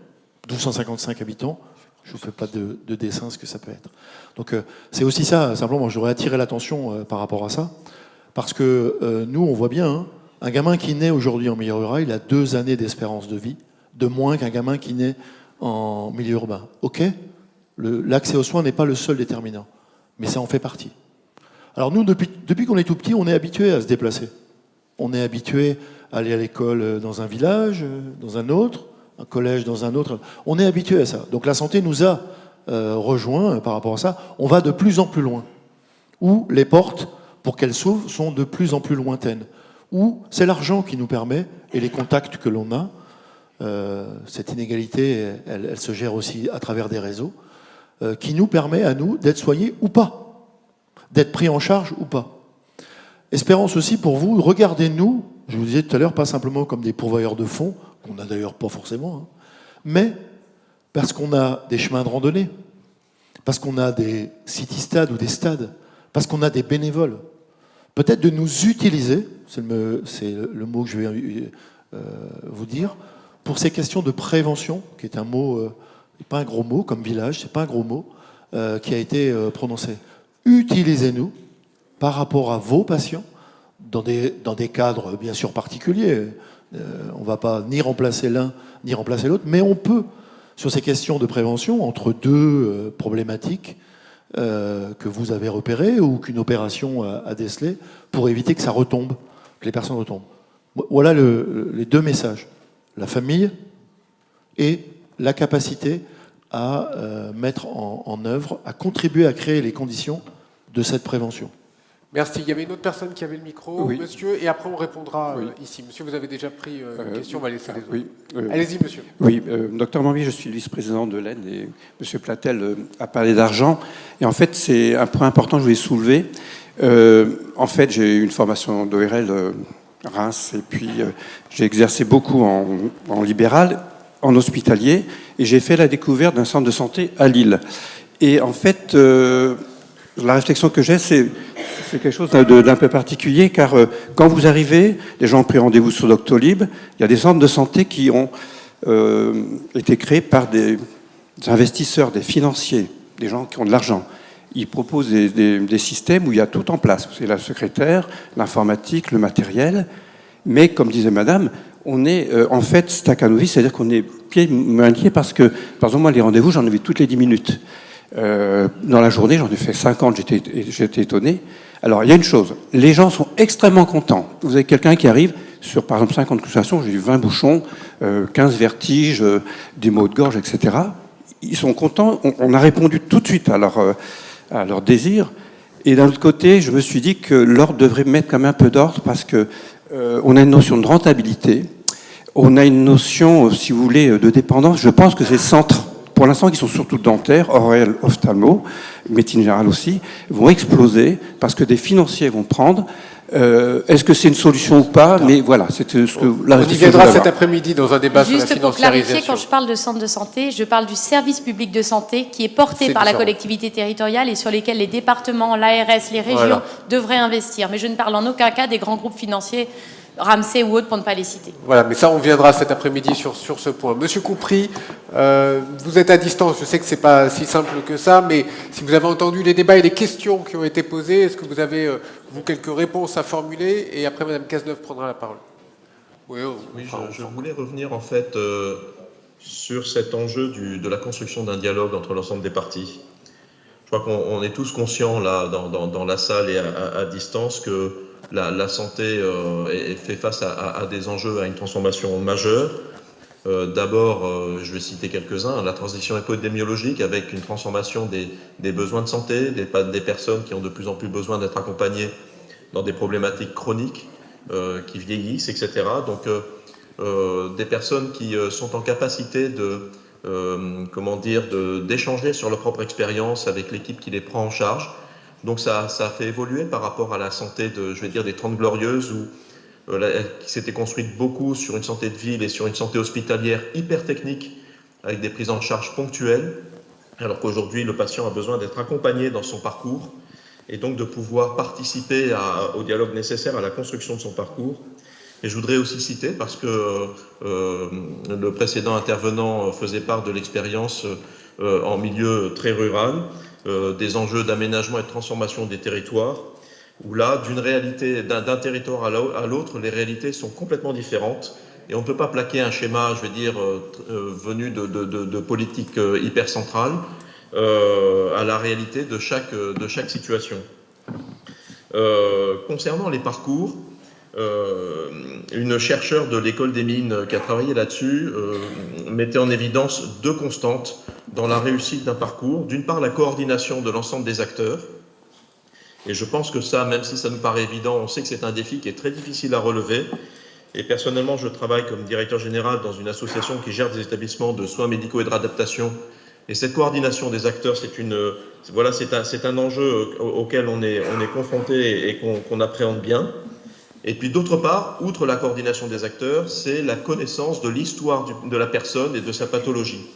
1255 habitants, je ne vous fais pas de dessin ce que ça peut être. Donc c'est aussi ça, simplement, j'aurais attiré l'attention par rapport à ça, parce que nous, on voit bien, hein, un gamin qui naît aujourd'hui en milieu rural, il a 2 années d'espérance de vie, de moins qu'un gamin qui naît en milieu urbain. Ok, l'accès aux soins n'est pas le seul déterminant, mais ça en fait partie. Alors nous, depuis qu'on est tout petit, on est habitué à se déplacer. On est habitué à aller à l'école dans un village, dans un autre, un collège dans un autre. On est habitué à ça. Donc la santé nous a rejoints par rapport à ça. On va de plus en plus loin. Où les portes, pour qu'elles s'ouvrent, sont de plus en plus lointaines. Où c'est l'argent qui nous permet, et les contacts que l'on a, cette inégalité, elle se gère aussi à travers des réseaux, qui nous permet à nous d'être soignés ou pas, d'être pris en charge ou pas. Espérance aussi pour vous, regardez-nous, je vous disais tout à l'heure, pas simplement comme des pourvoyeurs de fonds, qu'on n'a d'ailleurs pas forcément, hein, mais parce qu'on a des chemins de randonnée, parce qu'on a des city-stades ou des stades, parce qu'on a des bénévoles. Peut-être de nous utiliser, c'est le mot que je vais vous dire, pour ces questions de prévention, qui est un mot, pas un gros mot, comme village, c'est pas un gros mot, qui a été prononcé. Utilisez-nous par rapport à vos patients, dans des cadres bien sûr particuliers. On ne va pas ni remplacer l'un, ni remplacer l'autre, mais on peut, sur ces questions de prévention, entre deux problématiques que vous avez repérées ou qu'une opération a décelées, pour éviter que ça retombe, que les personnes retombent. Voilà les deux messages. La famille et la capacité à mettre en œuvre, à contribuer à créer les conditions de cette prévention.
Merci. Il y avait une autre personne qui avait le micro,
oui.
Monsieur, et après on répondra ici. Monsieur, vous avez déjà pris une question, on va laisser les autres. Allez-y, monsieur.
Oui, docteur Mamie, je suis le vice-président de l'AIDE et monsieur Platel a parlé d'argent. Et en fait, c'est un point important que je voulais soulever. En fait, j'ai eu une formation d'ORL Reims et puis j'ai exercé beaucoup en libéral, en hospitalier, et j'ai fait la découverte d'un centre de santé à Lille. Et en fait, la réflexion que j'ai, c'est quelque chose d'un peu particulier, car quand vous arrivez, les gens ont pris rendez-vous sur Doctolib, il y a des centres de santé qui ont été créés par des investisseurs, des financiers, des gens qui ont de l'argent. Ils proposent des systèmes où il y a tout en place. C'est la secrétaire, l'informatique, le matériel. Mais, comme disait madame, on est en fait staccanovis, c'est-à-dire qu'on est main lié parce que, par exemple, moi, les rendez-vous, j'en avais toutes les 10 minutes. Dans la journée, j'en ai fait 50, j'étais étonné. Alors, il y a une chose, les gens sont extrêmement contents. Vous avez quelqu'un qui arrive sur, par exemple, 50 consultations, j'ai eu 20 bouchons, 15 vertiges, des maux de gorge, etc. Ils sont contents, on a répondu tout de suite à leur désir. Et d'un autre côté, je me suis dit que l'ordre devrait mettre quand même un peu d'ordre parce que on a une notion de rentabilité, on a une notion, si vous voulez, de dépendance. Je pense que ces centres, pour l'instant, qui sont surtout dentaires, ORL, ophtalmo, médecine générale aussi, vont exploser parce que des financiers vont prendre. Est-ce que c'est une solution ou pas? Mais voilà, c'est ce que la
on y viendra cet après-midi dans un débat sur la financiarisation.
Juste pour clarifier, quand je parle de centre de santé, je parle du service public de santé qui est porté par la collectivité territoriale et sur lesquels les départements, l'ARS, les régions devraient investir. Mais je ne parle en aucun cas des grands groupes financiers, Ramsay ou autres, pour ne pas les citer.
Voilà, mais ça, on viendra cet après-midi sur ce point. Monsieur Coupry, vous êtes à distance, je sais que ce n'est pas si simple que ça, mais si vous avez entendu les débats et les questions qui ont été posées, est-ce que vous avez, vous, quelques réponses à formuler? Et après, Madame Cazeneuve prendra la parole.
Oui, je voulais revenir, en fait, sur cet enjeu de la construction d'un dialogue entre l'ensemble des parties. Je crois qu'on est tous conscients, là, dans la salle et à distance, que la santé fait face à des enjeux, à une transformation majeure. D'abord, je vais citer quelques-uns, la transition épidémiologique avec une transformation des besoins de santé, des personnes qui ont de plus en plus besoin d'être accompagnées dans des problématiques chroniques, qui vieillissent, etc. Donc, des personnes qui sont en capacité d'échanger sur leur propre expérience avec l'équipe qui les prend en charge. Donc ça a fait évoluer par rapport à la santé des 30 Glorieuses qui s'était construite beaucoup sur une santé de ville et sur une santé hospitalière hyper technique avec des prises en charge ponctuelles, alors qu'aujourd'hui le patient a besoin d'être accompagné dans son parcours et donc de pouvoir participer au dialogue nécessaire à la construction de son parcours. Et je voudrais aussi citer, parce que le précédent intervenant faisait part de l'expérience en milieu très rural, des enjeux d'aménagement et de transformation des territoires, où là, d'un territoire à l'autre, les réalités sont complètement différentes. Et on ne peut pas plaquer un schéma, venu de politique hyper centrale à la réalité de chaque situation. Concernant les parcours, une chercheure de l'école des mines qui a travaillé là-dessus mettait en évidence 2 constantes dans la réussite d'un parcours. D'une part, la coordination de l'ensemble des acteurs. Et je pense que ça, même si ça nous paraît évident, on sait que c'est un défi qui est très difficile à relever. Et personnellement, je travaille comme directeur général dans une association qui gère des établissements de soins médicaux et de réadaptation. Et cette coordination des acteurs, c'est un enjeu auquel on est confronté et qu'on appréhende bien. Et puis d'autre part, outre la coordination des acteurs, c'est la connaissance de l'histoire de la personne et de sa pathologie.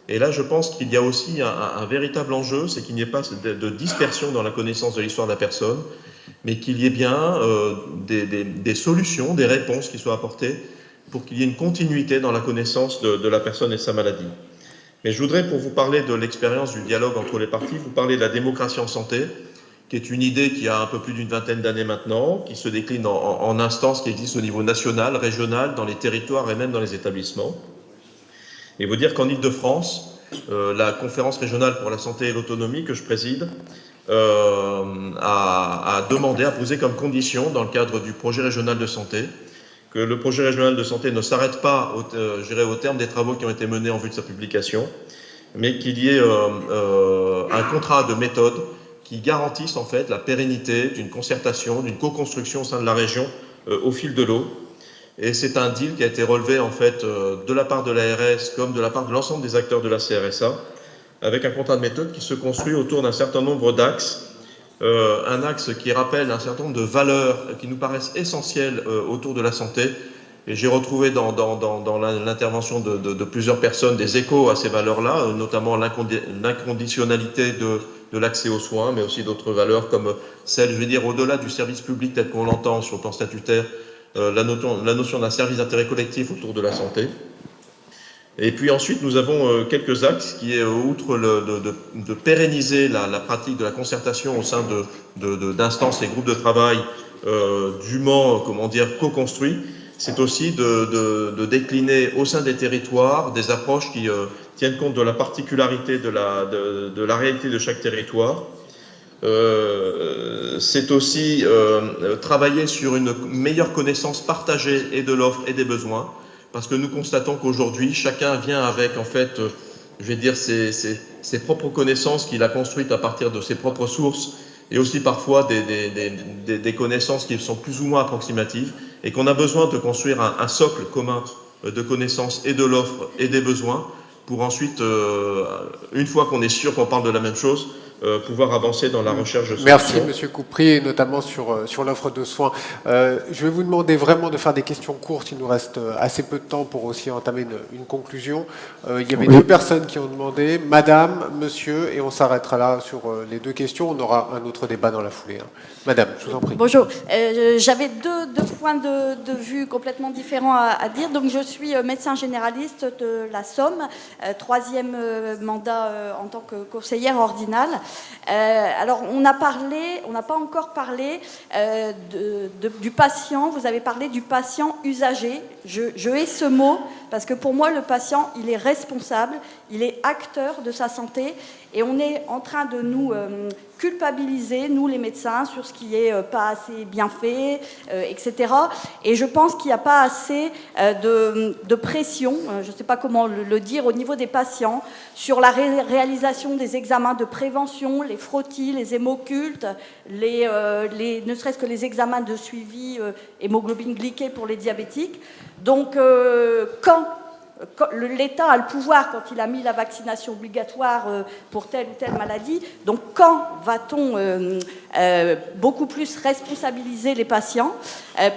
Et là, je pense qu'il y a aussi un véritable enjeu, c'est qu'il n'y ait pas de dispersion dans la connaissance de l'histoire de la personne, mais qu'il y ait bien des solutions, des réponses qui soient apportées pour qu'il y ait une continuité dans la connaissance de la personne et de sa maladie. Mais je voudrais, pour vous parler de l'expérience du dialogue entre les parties, vous parler de la démocratie en santé, qui est une idée qui a un peu plus d'une vingtaine d'années maintenant, qui se décline en instances qui existent au niveau national, régional, dans les territoires et même dans les établissements. Et vous dire qu'en Île-de-France, la conférence régionale pour la santé et l'autonomie que je préside a posé comme condition, dans le cadre du projet régional de santé, que le projet régional de santé ne s'arrête pas au terme des travaux qui ont été menés en vue de sa publication, mais qu'il y ait un contrat de méthode qui garantisse en fait la pérennité d'une concertation, d'une co-construction au sein de la région au fil de l'eau. Et c'est un deal qui a été relevé en fait de la part de l'ARS comme de la part de l'ensemble des acteurs de la CRSA, avec un contrat de méthode qui se construit autour d'un certain nombre d'axes. Un axe qui rappelle un certain nombre de valeurs qui nous paraissent essentielles autour de la santé. Et j'ai retrouvé dans l'intervention de plusieurs personnes des échos à ces valeurs-là, notamment l'inconditionnalité de l'accès aux soins, mais aussi d'autres valeurs comme celle, je vais dire, au-delà du service public tel qu'on l'entend sur le plan statutaire, la notion d'un service d'intérêt collectif autour de la santé. Et puis ensuite, nous avons quelques axes qui est, outre de pérenniser la pratique de la concertation au sein d'instances et groupes de travail dûment, co-construits, c'est aussi de décliner au sein des territoires des approches qui tiennent compte de la particularité de la réalité de chaque territoire. C'est aussi travailler sur une meilleure connaissance partagée et de l'offre et des besoins, parce que nous constatons qu'aujourd'hui, chacun vient avec, en fait, je vais dire, ses propres connaissances qu'il a construites à partir de ses propres sources, et aussi parfois des connaissances qui sont plus ou moins approximatives, et qu'on a besoin de construire un socle commun de connaissances et de l'offre et des besoins, pour ensuite, une fois qu'on est sûr qu'on parle de la même chose, pouvoir avancer dans la recherche de solutions.
Merci Monsieur Coupry, et notamment sur l'offre de soins. Je vais vous demander vraiment de faire des questions courtes, il nous reste assez peu de temps pour aussi entamer une conclusion. Il y avait 2 personnes qui ont demandé, Madame, Monsieur, et on s'arrêtera là sur les 2 questions, on aura un autre débat dans la foulée. Madame, je vous en prie.
Bonjour, j'avais deux points de vue complètement différents à dire. Donc je suis médecin généraliste de la Somme, 3e mandat en tant que conseillère ordinale. Alors, on n'a pas encore parlé du patient. Vous avez parlé du patient usager. Je hais ce mot parce que pour moi, le patient, il est responsable, il est acteur de sa santé, et on est en train de nous culpabiliser, nous les médecins, sur ce qui est pas assez bien fait, etc. Et je pense qu'il n'y a pas assez de pression, je ne sais pas comment le dire, au niveau des patients, sur la réalisation des examens de prévention, les frottis, les hémocultes, ne serait-ce que les examens de suivi hémoglobine glyquée pour les diabétiques. Donc, quand l'État a le pouvoir, quand il a mis la vaccination obligatoire pour telle ou telle maladie, donc quand va-t-on beaucoup plus responsabiliser les patients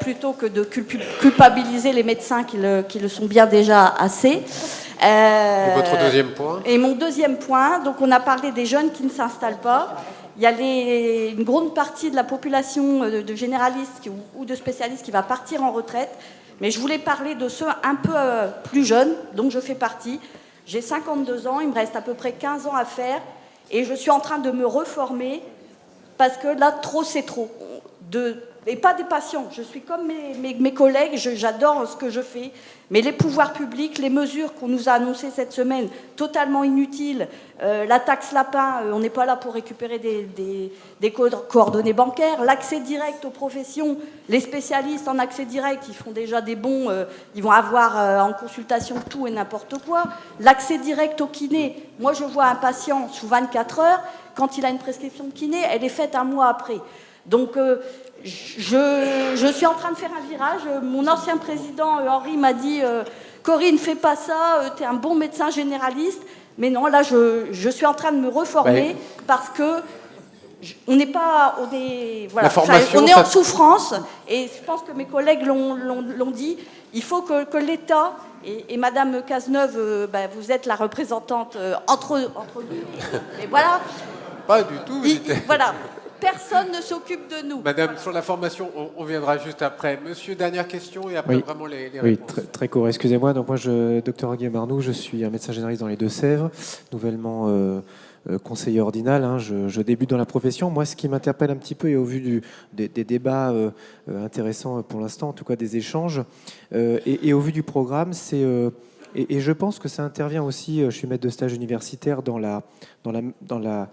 plutôt que de culpabiliser les médecins qui le sont bien déjà assez.
Et votre deuxième point ?
Et mon deuxième point, donc on a parlé des jeunes qui ne s'installent pas. Il y a une grande partie de la population de généralistes ou de spécialistes qui va partir en retraite. Mais je voulais parler de ceux un peu plus jeunes, dont je fais partie. J'ai 52 ans, il me reste à peu près 15 ans à faire, et je suis en train de me reformer, parce que là, trop c'est trop. et pas des patients. Je suis comme mes collègues, j'adore ce que je fais, mais les pouvoirs publics, les mesures qu'on nous a annoncées cette semaine, totalement inutiles, la taxe lapin, on n'est pas là pour récupérer des coordonnées bancaires, l'accès direct aux professions, les spécialistes en accès direct, ils font déjà des bons, ils vont avoir en consultation tout et n'importe quoi, l'accès direct au kiné, moi je vois un patient sous 24 heures, quand il a une prescription de kiné, elle est faite un mois après. Donc, je suis en train de faire un virage. Mon ancien président, Henri, m'a dit « Corinne, fais pas ça, tu es un bon médecin généraliste. » Mais non, là, je suis en train de me reformer parce que on n'est pas... on est en souffrance. Et je pense que mes collègues l'ont dit. Il faut que l'État... Et Madame Cazeneuve, vous êtes la représentante entre nous. Et voilà.
Pas du tout.
Voilà. Personne ne s'occupe de nous.
Madame, sur la formation, on viendra juste après. Monsieur, dernière question et après vraiment les réponses.
Oui, très court. Excusez-moi. Donc moi, docteur Guillaume Arnoux, je suis un médecin généraliste dans les Deux-Sèvres, nouvellement conseiller ordinal. Je débute dans la profession. Moi, ce qui m'interpelle un petit peu, et au vu des débats intéressants pour l'instant, en tout cas des échanges, et au vu du programme, c'est... et je pense que ça intervient aussi, je suis maître de stage universitaire dans la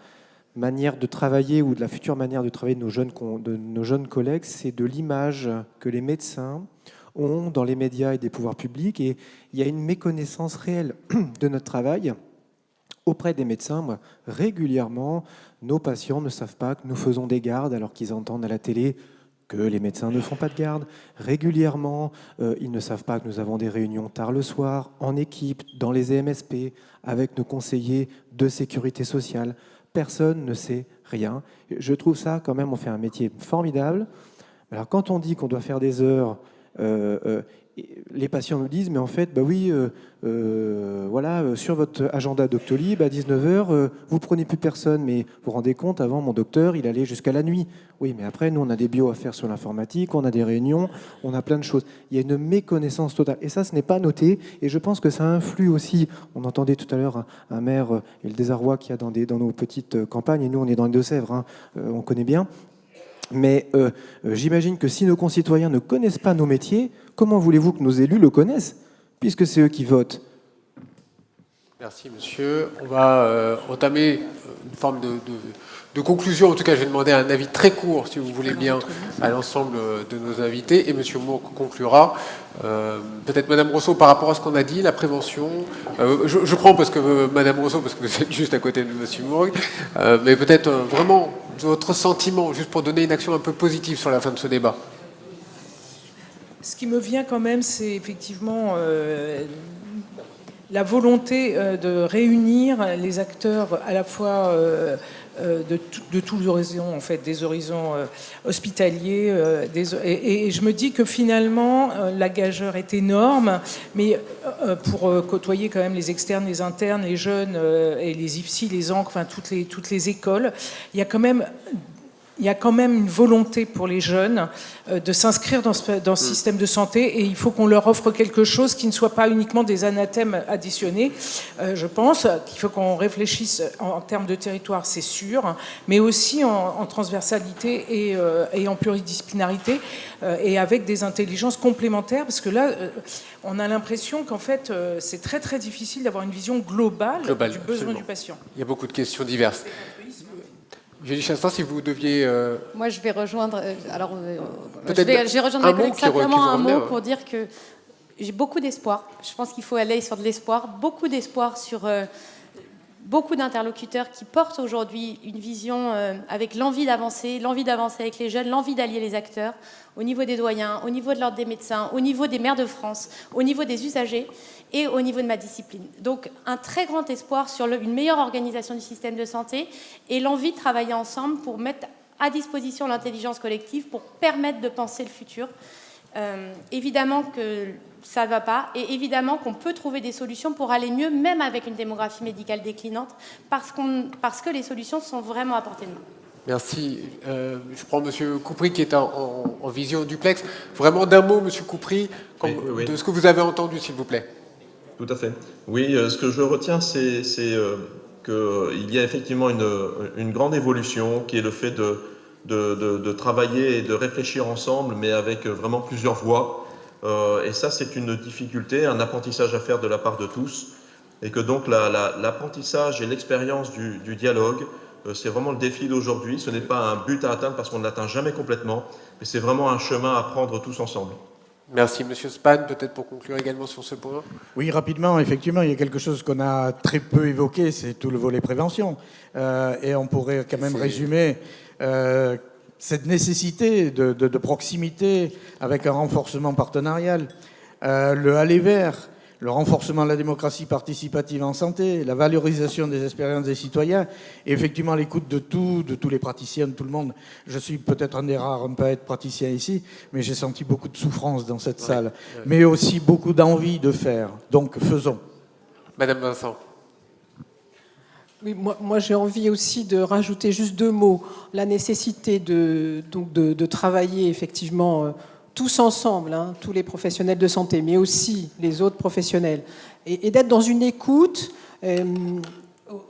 manière de travailler ou de la future manière de travailler de nos jeunes collègues, c'est de l'image que les médecins ont dans les médias et des pouvoirs publics. Et il y a une méconnaissance réelle de notre travail auprès des médecins. Moi, régulièrement, nos patients ne savent pas que nous faisons des gardes alors qu'ils entendent à la télé que les médecins ne font pas de garde. Régulièrement, ils ne savent pas que nous avons des réunions tard le soir, en équipe, dans les EMSP, avec nos conseillers de sécurité sociale. Personne ne sait rien. Je trouve ça, quand même, on fait un métier formidable. Alors, quand on dit qu'on doit faire des heures, les patients nous disent, mais en fait, voilà, sur votre agenda Doctolib, à 19h, vous prenez plus personne, mais vous vous rendez compte, avant, mon docteur, il allait jusqu'à la nuit. Oui, mais après, nous, on a des bios à faire sur l'informatique, on a des réunions, on a plein de choses. Il y a une méconnaissance totale. Et ça, ce n'est pas noté. Et je pense que ça influe aussi. On entendait tout à l'heure un maire et le désarroi qu'il y a dans nos petites campagnes. Et nous, on est dans les Deux-Sèvres, on connaît bien. Mais j'imagine que si nos concitoyens ne connaissent pas nos métiers, comment voulez-vous que nos élus le connaissent, puisque c'est eux qui votent?
Merci, monsieur. On va entamer une forme de conclusion. En tout cas, je vais demander un avis très court, si vous voulez bien, à l'ensemble de nos invités. Et monsieur Moore conclura. Peut-être Madame Rousseau, par rapport à ce qu'on a dit, la prévention. Je prends parce que Madame Rousseau, parce que vous êtes juste à côté de monsieur Moore. Mais peut-être vraiment votre sentiment, juste pour donner une action un peu positive sur la fin de ce débat.
Ce qui me vient quand même, c'est effectivement la volonté de réunir les acteurs à la fois de tous les horizons, en fait, des horizons hospitaliers. Et je me dis que finalement, la gageure est énorme, mais pour côtoyer quand même les externes, les internes, les jeunes, et les IFSI, les ANC, enfin toutes les écoles, il y a quand même une volonté pour les jeunes de s'inscrire dans ce système de santé, et il faut qu'on leur offre quelque chose qui ne soit pas uniquement des anathèmes additionnés. Je pense qu'il faut qu'on réfléchisse en termes de territoire, c'est sûr, mais aussi en transversalité et en pluridisciplinarité, et avec des intelligences complémentaires, parce que là, on a l'impression qu'en fait, c'est très très difficile d'avoir une vision globale du besoin
absolument.
Du patient.
Il y a beaucoup de questions diverses. Julie Chastain, si vous deviez...
Moi, je vais rejoindre... je
Peut-être
vais rejoindre mes collègues, simplement un mot
revenir,
pour dire que j'ai beaucoup d'espoir. Je pense qu'il faut aller sur de l'espoir, beaucoup d'espoir sur beaucoup d'interlocuteurs qui portent aujourd'hui une vision avec l'envie d'avancer avec les jeunes, l'envie d'allier les acteurs au niveau des doyens, au niveau de l'ordre des médecins, au niveau des maires de France, au niveau des usagers et au niveau de ma discipline. Donc un très grand espoir sur une meilleure organisation du système de santé et l'envie de travailler ensemble pour mettre à disposition l'intelligence collective pour permettre de penser le futur. Évidemment que ça ne va pas, et évidemment qu'on peut trouver des solutions pour aller mieux, même avec une démographie médicale déclinante, parce que les solutions sont vraiment à portée de main.
Merci. Je prends M. Coupry qui est en vision duplex. Vraiment d'un mot, M. Coupry,
oui.
de ce que vous avez entendu, s'il vous plaît.
Tout à fait. Oui, ce que je retiens, c'est qu'il y a effectivement une grande évolution qui est le fait de travailler et de réfléchir ensemble, mais avec vraiment plusieurs voix. Et ça, c'est une difficulté, un apprentissage à faire de la part de tous. Et que donc l'apprentissage et l'expérience du dialogue, c'est vraiment le défi d'aujourd'hui. Ce n'est pas un but à atteindre parce qu'on ne l'atteint jamais complètement, mais c'est vraiment un chemin à prendre tous ensemble.
Merci. Monsieur Span, peut-être pour conclure également sur ce point.
Oui, rapidement, effectivement, il y a quelque chose qu'on a très peu évoqué, c'est tout le volet prévention. Et on pourrait quand même résumer cette nécessité de proximité avec un renforcement partenarial, le aller vers, le renforcement de la démocratie participative en santé, la valorisation des expériences des citoyens, et effectivement l'écoute de tous les praticiens, de tout le monde. Je suis peut-être un des rares à ne pas être praticien ici, mais j'ai senti beaucoup de souffrance dans cette salle, mais aussi beaucoup d'envie de faire. Donc faisons.
Madame Vincent.
Oui, moi j'ai envie aussi de rajouter juste 2 mots. La nécessité de travailler effectivement tous ensemble, hein, tous les professionnels de santé, mais aussi les autres professionnels, et d'être dans une écoute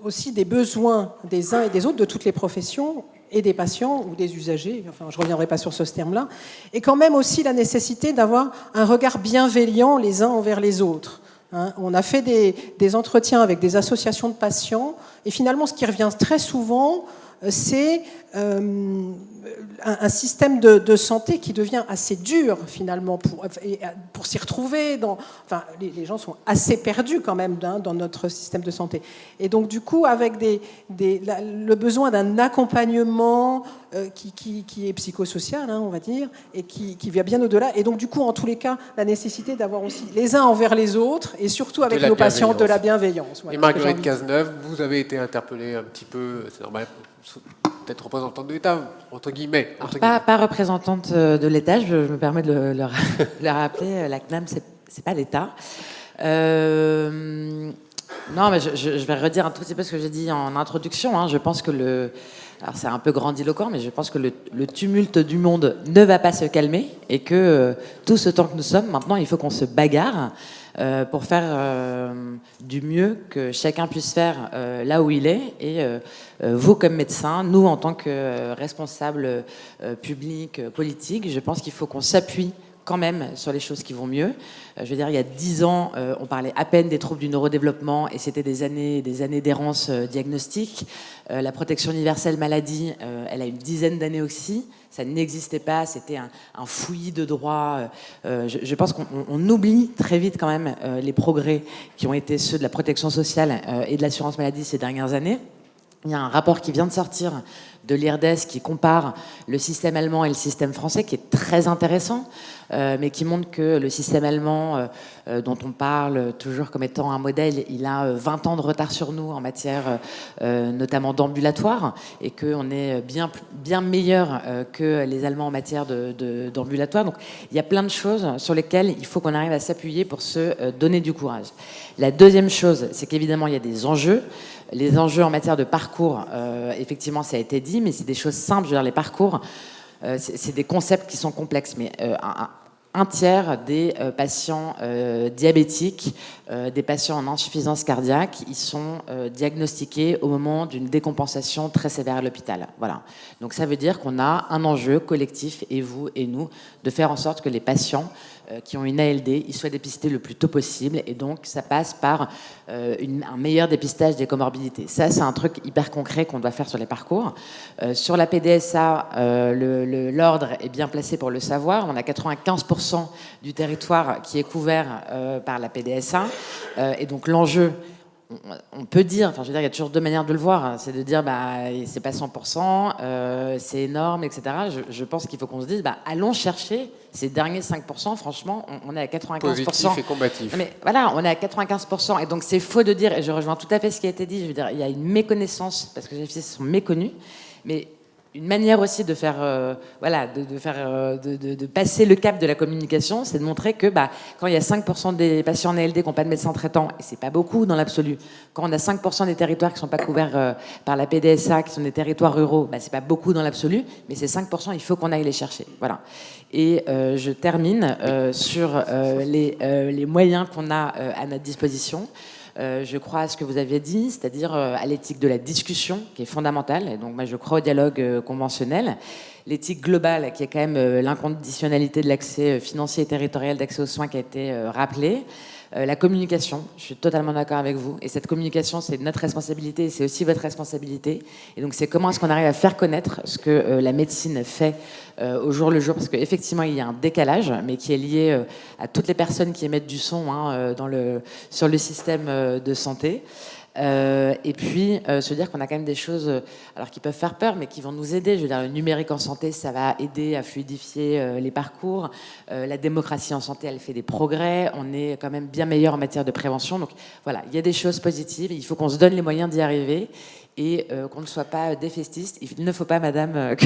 aussi des besoins des uns et des autres, de toutes les professions, et des patients ou des usagers, enfin je ne reviendrai pas sur ce terme-là, et quand même aussi la nécessité d'avoir un regard bienveillant les uns envers les autres. Hein, on a fait des entretiens avec des associations de patients, et finalement ce qui revient très souvent, c'est un système de santé qui devient assez dur finalement pour s'y retrouver. Enfin, les gens sont assez perdus quand même dans notre système de santé. Et donc du coup, avec le besoin d'un accompagnement qui est psychosocial, hein, on va dire, et qui va bien au-delà. Et donc du coup, en tous les cas, la nécessité d'avoir aussi les uns envers les autres, et surtout avec nos patients, de la bienveillance. Voilà,
et Marguerite Cazeneuve, vous avez été interpellée un petit peu, c'est normal, peut-être représentante de l'État, entre guillemets.
Pas représentante de l'État, je me permets de le rappeler, la CNAM, c'est pas l'État. Non, mais je vais redire un tout petit peu ce que j'ai dit en introduction. Hein. Je pense que alors c'est un peu grandiloquent, mais je pense que le tumulte du monde ne va pas se calmer, et que tout ce temps que nous sommes, maintenant, il faut qu'on se bagarre pour faire du mieux que chacun puisse faire là où il est. Et vous, comme médecin, nous, en tant que responsables publics, politiques, je pense qu'il faut qu'on s'appuie quand même sur les choses qui vont mieux. Je veux dire, il y a 10 ans, on parlait à peine des troubles du neurodéveloppement, et c'était des années d'errance diagnostique. La protection universelle maladie, elle a une dizaine d'années aussi. Ça n'existait pas, c'était un fouillis de droits. Je pense qu'on oublie très vite quand même les progrès qui ont été ceux de la protection sociale et de l'assurance maladie ces dernières années. Il y a un rapport qui vient de sortir de l'IRDES qui compare le système allemand et le système français, qui est très intéressant, mais qui montre que le système allemand, dont on parle toujours comme étant un modèle, il a 20 ans de retard sur nous en matière notamment d'ambulatoire, et qu'on est bien meilleur que les Allemands en matière d'ambulatoire. Donc il y a plein de choses sur lesquelles il faut qu'on arrive à s'appuyer pour se donner du courage. La deuxième chose, c'est qu'évidemment il y a des enjeux. Les enjeux en matière de parcours, effectivement, ça a été dit, mais c'est des choses simples. Je veux dire, les parcours, c'est des concepts qui sont complexes. Mais un tiers des patients diabétiques, des patients en insuffisance cardiaque, ils sont diagnostiqués au moment d'une décompensation très sévère à l'hôpital. Voilà. Donc ça veut dire qu'on a un enjeu collectif, et vous et nous, de faire en sorte que les patients qui ont une ALD, ils soient dépistés le plus tôt possible, et donc ça passe par un meilleur dépistage des comorbidités. Ça, c'est un truc hyper concret qu'on doit faire sur les parcours. Sur la PDSA, l'ordre est bien placé pour le savoir. On a 95% du territoire qui est couvert par la PDSA, et donc l'enjeu, on peut dire, enfin je veux dire, il y a toujours deux manières de le voir, hein. C'est de dire c'est pas 100%, c'est énorme, etc. Je pense qu'il faut qu'on se dise allons chercher ces derniers 5%. Franchement, on est à 95%.
Positif et combatif.
Mais voilà, on est à 95%, et donc c'est faux de dire, et je rejoins tout à fait ce qui a été dit. Je veux dire, il y a une méconnaissance parce que les FCC sont méconnus, mais une manière aussi de faire, de passer le cap de la communication, c'est de montrer que quand il y a 5% des patients en ALD qui n'ont pas de médecin traitant, et c'est pas beaucoup dans l'absolu, quand on a 5% des territoires qui ne sont pas couverts par la PDSA, qui sont des territoires ruraux, c'est pas beaucoup dans l'absolu, mais ces 5%, il faut qu'on aille les chercher. Voilà. Et je termine sur les moyens qu'on a à notre disposition. Je crois à ce que vous aviez dit, c'est-à-dire à l'éthique de la discussion, qui est fondamentale. Et donc, moi, je crois au dialogue conventionnel. L'éthique globale, qui est quand même l'inconditionnalité de l'accès financier et territorial d'accès aux soins, qui a été rappelée. La communication, je suis totalement d'accord avec vous. Et cette communication, c'est notre responsabilité et c'est aussi votre responsabilité. Et donc, c'est comment est-ce qu'on arrive à faire connaître ce que la médecine fait au jour le jour. Parce qu'effectivement, il y a un décalage, mais qui est lié à toutes les personnes qui émettent du son sur le système de santé. Et puis se dire qu'on a quand même des choses alors qui peuvent faire peur mais qui vont nous aider. Je veux dire, le numérique en santé, ça va aider à fluidifier les parcours. La démocratie en santé, elle fait des progrès. On est quand même bien meilleur en matière de prévention. Donc voilà, il y a des choses positives. Il faut qu'on se donne les moyens d'y arriver et qu'on ne soit pas défaitiste. Il ne faut pas, madame, que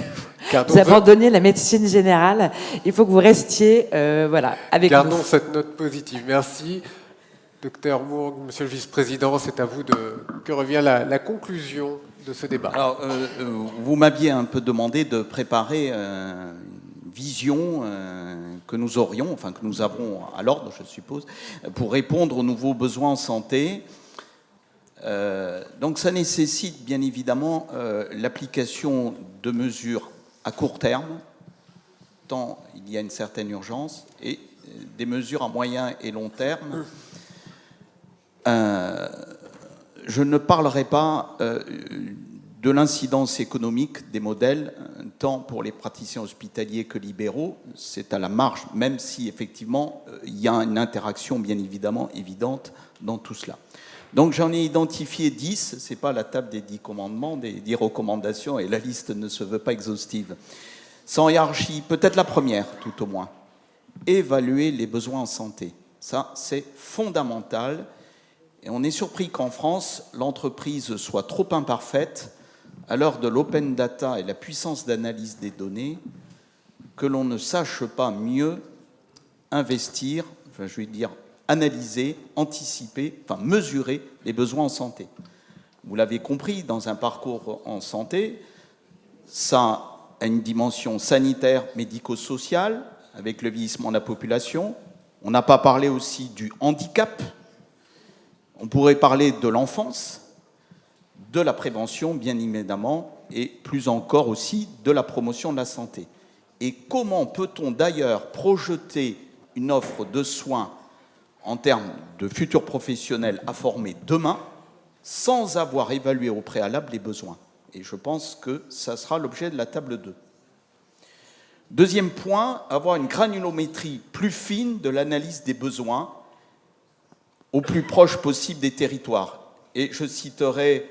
vous abandonniez la médecine générale. Il faut que vous restiez avec nous.
Gardons cette note positive. Merci. Docteur Mourgue, Monsieur le Vice-président, c'est à vous que revient la conclusion de ce débat.
Alors, vous m'aviez un peu demandé de préparer une vision que nous aurions, enfin que nous avons à l'ordre, je suppose, pour répondre aux nouveaux besoins en santé. Donc, ça nécessite bien évidemment l'application de mesures à court terme, tant il y a une certaine urgence, et des mesures à moyen et long terme. Je ne parlerai pas de l'incidence économique des modèles, tant pour les praticiens hospitaliers que libéraux. C'est à la marge, même si effectivement il y a une interaction bien évidemment évidente dans tout cela. Donc j'en ai identifié 10, ce n'est pas la table des 10 commandements, des 10 recommandations, et la liste ne se veut pas exhaustive. Sans hiérarchie, peut-être la première tout au moins, évaluer les besoins en santé. Ça, c'est fondamental. Et on est surpris qu'en France, l'entreprise soit trop imparfaite, à l'heure de l'open data et la puissance d'analyse des données, que l'on ne sache pas mieux investir, enfin, je vais dire analyser, anticiper, enfin mesurer les besoins en santé. Vous l'avez compris, dans un parcours en santé, ça a une dimension sanitaire, médico-sociale, avec le vieillissement de la population. On n'a pas parlé aussi du handicap. On pourrait parler de l'enfance, de la prévention, bien évidemment, et plus encore aussi de la promotion de la santé. Et comment peut-on d'ailleurs projeter une offre de soins en termes de futurs professionnels à former demain sans avoir évalué au préalable les besoins? Et je pense que ça sera l'objet de la table 2. Deuxième point, avoir une granulométrie plus fine de l'analyse des besoins au plus proche possible des territoires. Et je citerai,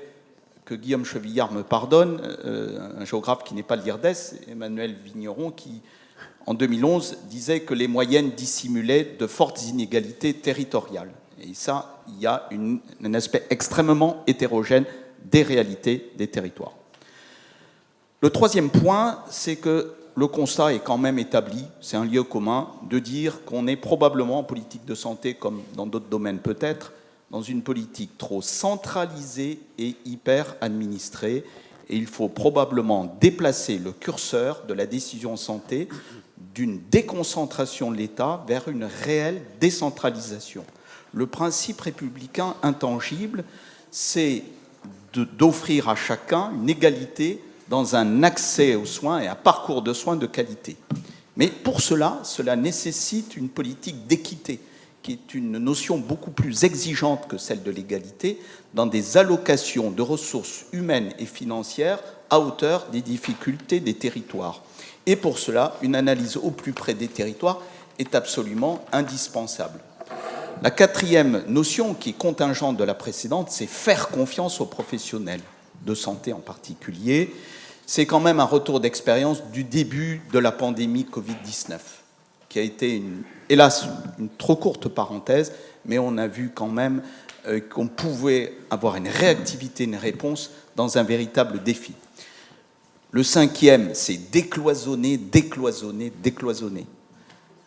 que Guillaume Chevillard me pardonne, un géographe qui n'est pas l'IRDES, Emmanuel Vigneron, qui, en 2011, disait que les moyennes dissimulaient de fortes inégalités territoriales. Et ça, il y a un aspect extrêmement hétérogène des réalités des territoires. Le troisième point, c'est que le constat est quand même établi, c'est un lieu commun, de dire qu'on est probablement en politique de santé, comme dans d'autres domaines peut-être, dans une politique trop centralisée et hyper administrée, et il faut probablement déplacer le curseur de la décision en santé d'une déconcentration de l'État vers une réelle décentralisation. Le principe républicain intangible, c'est d'offrir à chacun une égalité dans un accès aux soins et un parcours de soins de qualité. Mais pour cela nécessite une politique d'équité, qui est une notion beaucoup plus exigeante que celle de l'égalité, dans des allocations de ressources humaines et financières à hauteur des difficultés des territoires. Et pour cela, une analyse au plus près des territoires est absolument indispensable. La quatrième notion, qui est contingente de la précédente, c'est faire confiance aux professionnels de santé en particulier. C'est quand même un retour d'expérience du début de la pandémie Covid-19, qui a été, hélas, une trop courte parenthèse, mais on a vu quand même qu'on pouvait avoir une réactivité, une réponse dans un véritable défi. Le cinquième, c'est décloisonner, décloisonner, décloisonner.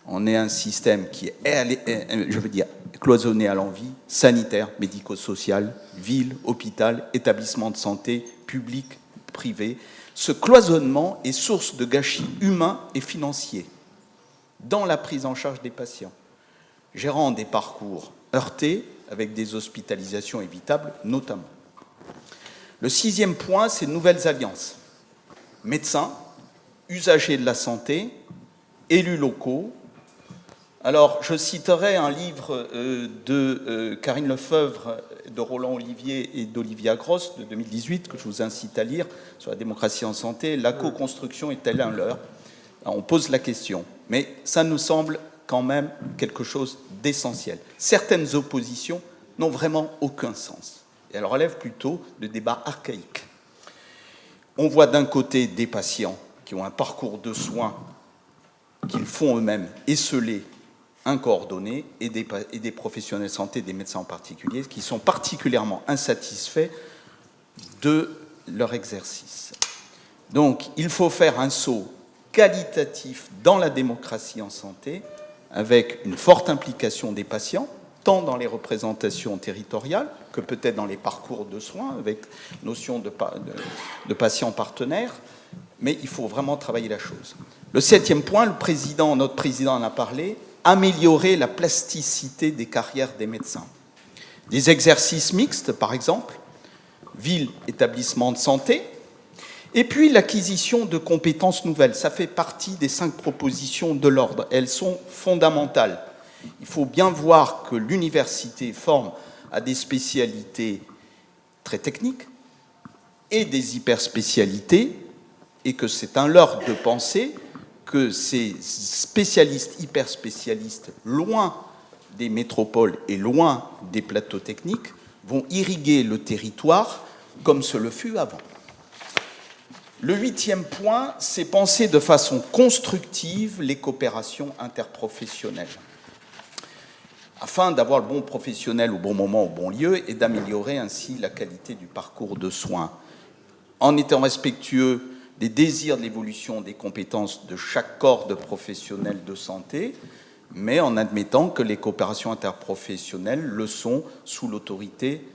On est un système qui est, je veux dire, cloisonné à l'envi, sanitaire, médico-social, ville, hôpital, établissement de santé, public, privé. Ce cloisonnement est source de gâchis humains et financiers dans la prise en charge des patients, gérant des parcours heurtés avec des hospitalisations évitables notamment. Le 6e point, c'est de nouvelles alliances. Médecins, usagers de la santé, élus locaux. Alors, je citerai un livre de Karine Lefebvre, de Roland Olivier et d'Olivia Gross de 2018, que je vous incite à lire, sur la démocratie en santé. La co-construction est-elle un leurre? On pose la question, mais ça nous semble quand même quelque chose d'essentiel. Certaines oppositions n'ont vraiment aucun sens. Et elles relèvent plutôt de débats archaïques. On voit d'un côté des patients qui ont un parcours de soins qu'ils font eux-mêmes esseler, incoordonnés, et des professionnels de santé, des médecins en particulier, qui sont particulièrement insatisfaits de leur exercice. Donc, il faut faire un saut qualitatif dans la démocratie en santé, avec une forte implication des patients, tant dans les représentations territoriales que peut-être dans les parcours de soins, avec notion de patients partenaires, mais il faut vraiment travailler la chose. Le 7e point, notre président en a parlé, améliorer la plasticité des carrières des médecins. Des exercices mixtes, par exemple, ville, établissement de santé, et puis l'acquisition de compétences nouvelles. Ça fait partie des 5 propositions de l'ordre. Elles sont fondamentales. Il faut bien voir que l'université forme à des spécialités très techniques et des hyperspécialités, et que c'est un leurre de penser que ces spécialistes, hyperspécialistes, loin des métropoles et loin des plateaux techniques, vont irriguer le territoire comme ce le fut avant. Le 8e point, c'est penser de façon constructive les coopérations interprofessionnelles, afin d'avoir le bon professionnel au bon moment, au bon lieu, et d'améliorer ainsi la qualité du parcours de soins, en étant respectueux des désirs de l'évolution des compétences de chaque corps de professionnels de santé, mais en admettant que les coopérations interprofessionnelles le sont sous l'autorité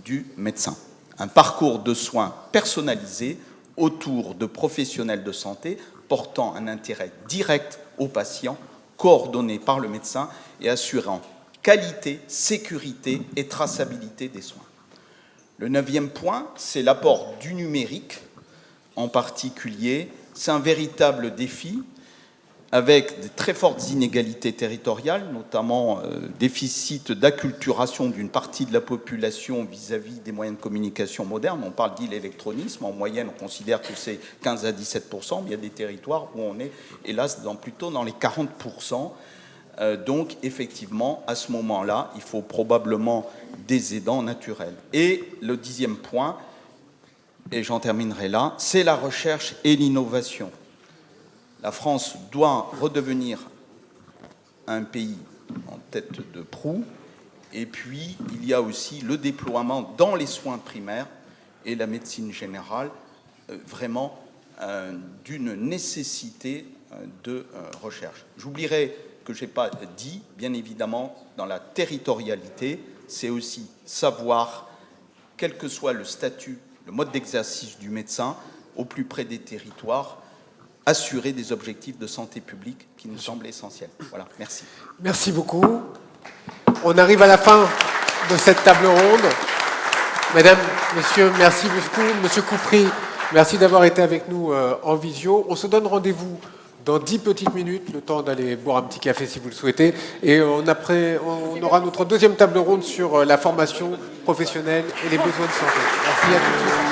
du médecin. Un parcours de soins personnalisé autour de professionnels de santé portant un intérêt direct aux patients, coordonné par le médecin et assurant qualité, sécurité et traçabilité des soins. Le 9e point, c'est l'apport du numérique. En particulier, c'est un véritable défi avec de très fortes inégalités territoriales, notamment déficit d'acculturation d'une partie de la population vis-à-vis des moyens de communication modernes. On parle d'illectronisme, en moyenne on considère que c'est 15 à 17%, mais il y a des territoires où on est, hélas, plutôt dans les 40%. Donc, effectivement, à ce moment-là, il faut probablement des aidants naturels. Et le 10e point, et j'en terminerai là, c'est la recherche et l'innovation. La France doit redevenir un pays en tête de proue, et puis il y a aussi le déploiement dans les soins primaires et la médecine générale, vraiment d'une nécessité de recherche. J'oublierai que je n'ai pas dit, bien évidemment, dans la territorialité, c'est aussi savoir, quel que soit le statut, le mode d'exercice du médecin, au plus près des territoires, assurer des objectifs de santé publique qui nous semblent essentiels. Voilà, merci.
Merci beaucoup. On arrive à la fin de cette table ronde. Mesdames, Messieurs, merci beaucoup. Monsieur Coupry, merci d'avoir été avec nous en visio. On se donne rendez-vous dans 10 petites minutes, le temps d'aller boire un petit café si vous le souhaitez. Et on aura notre deuxième table ronde sur la formation professionnelle et les besoins de santé. Merci à tous.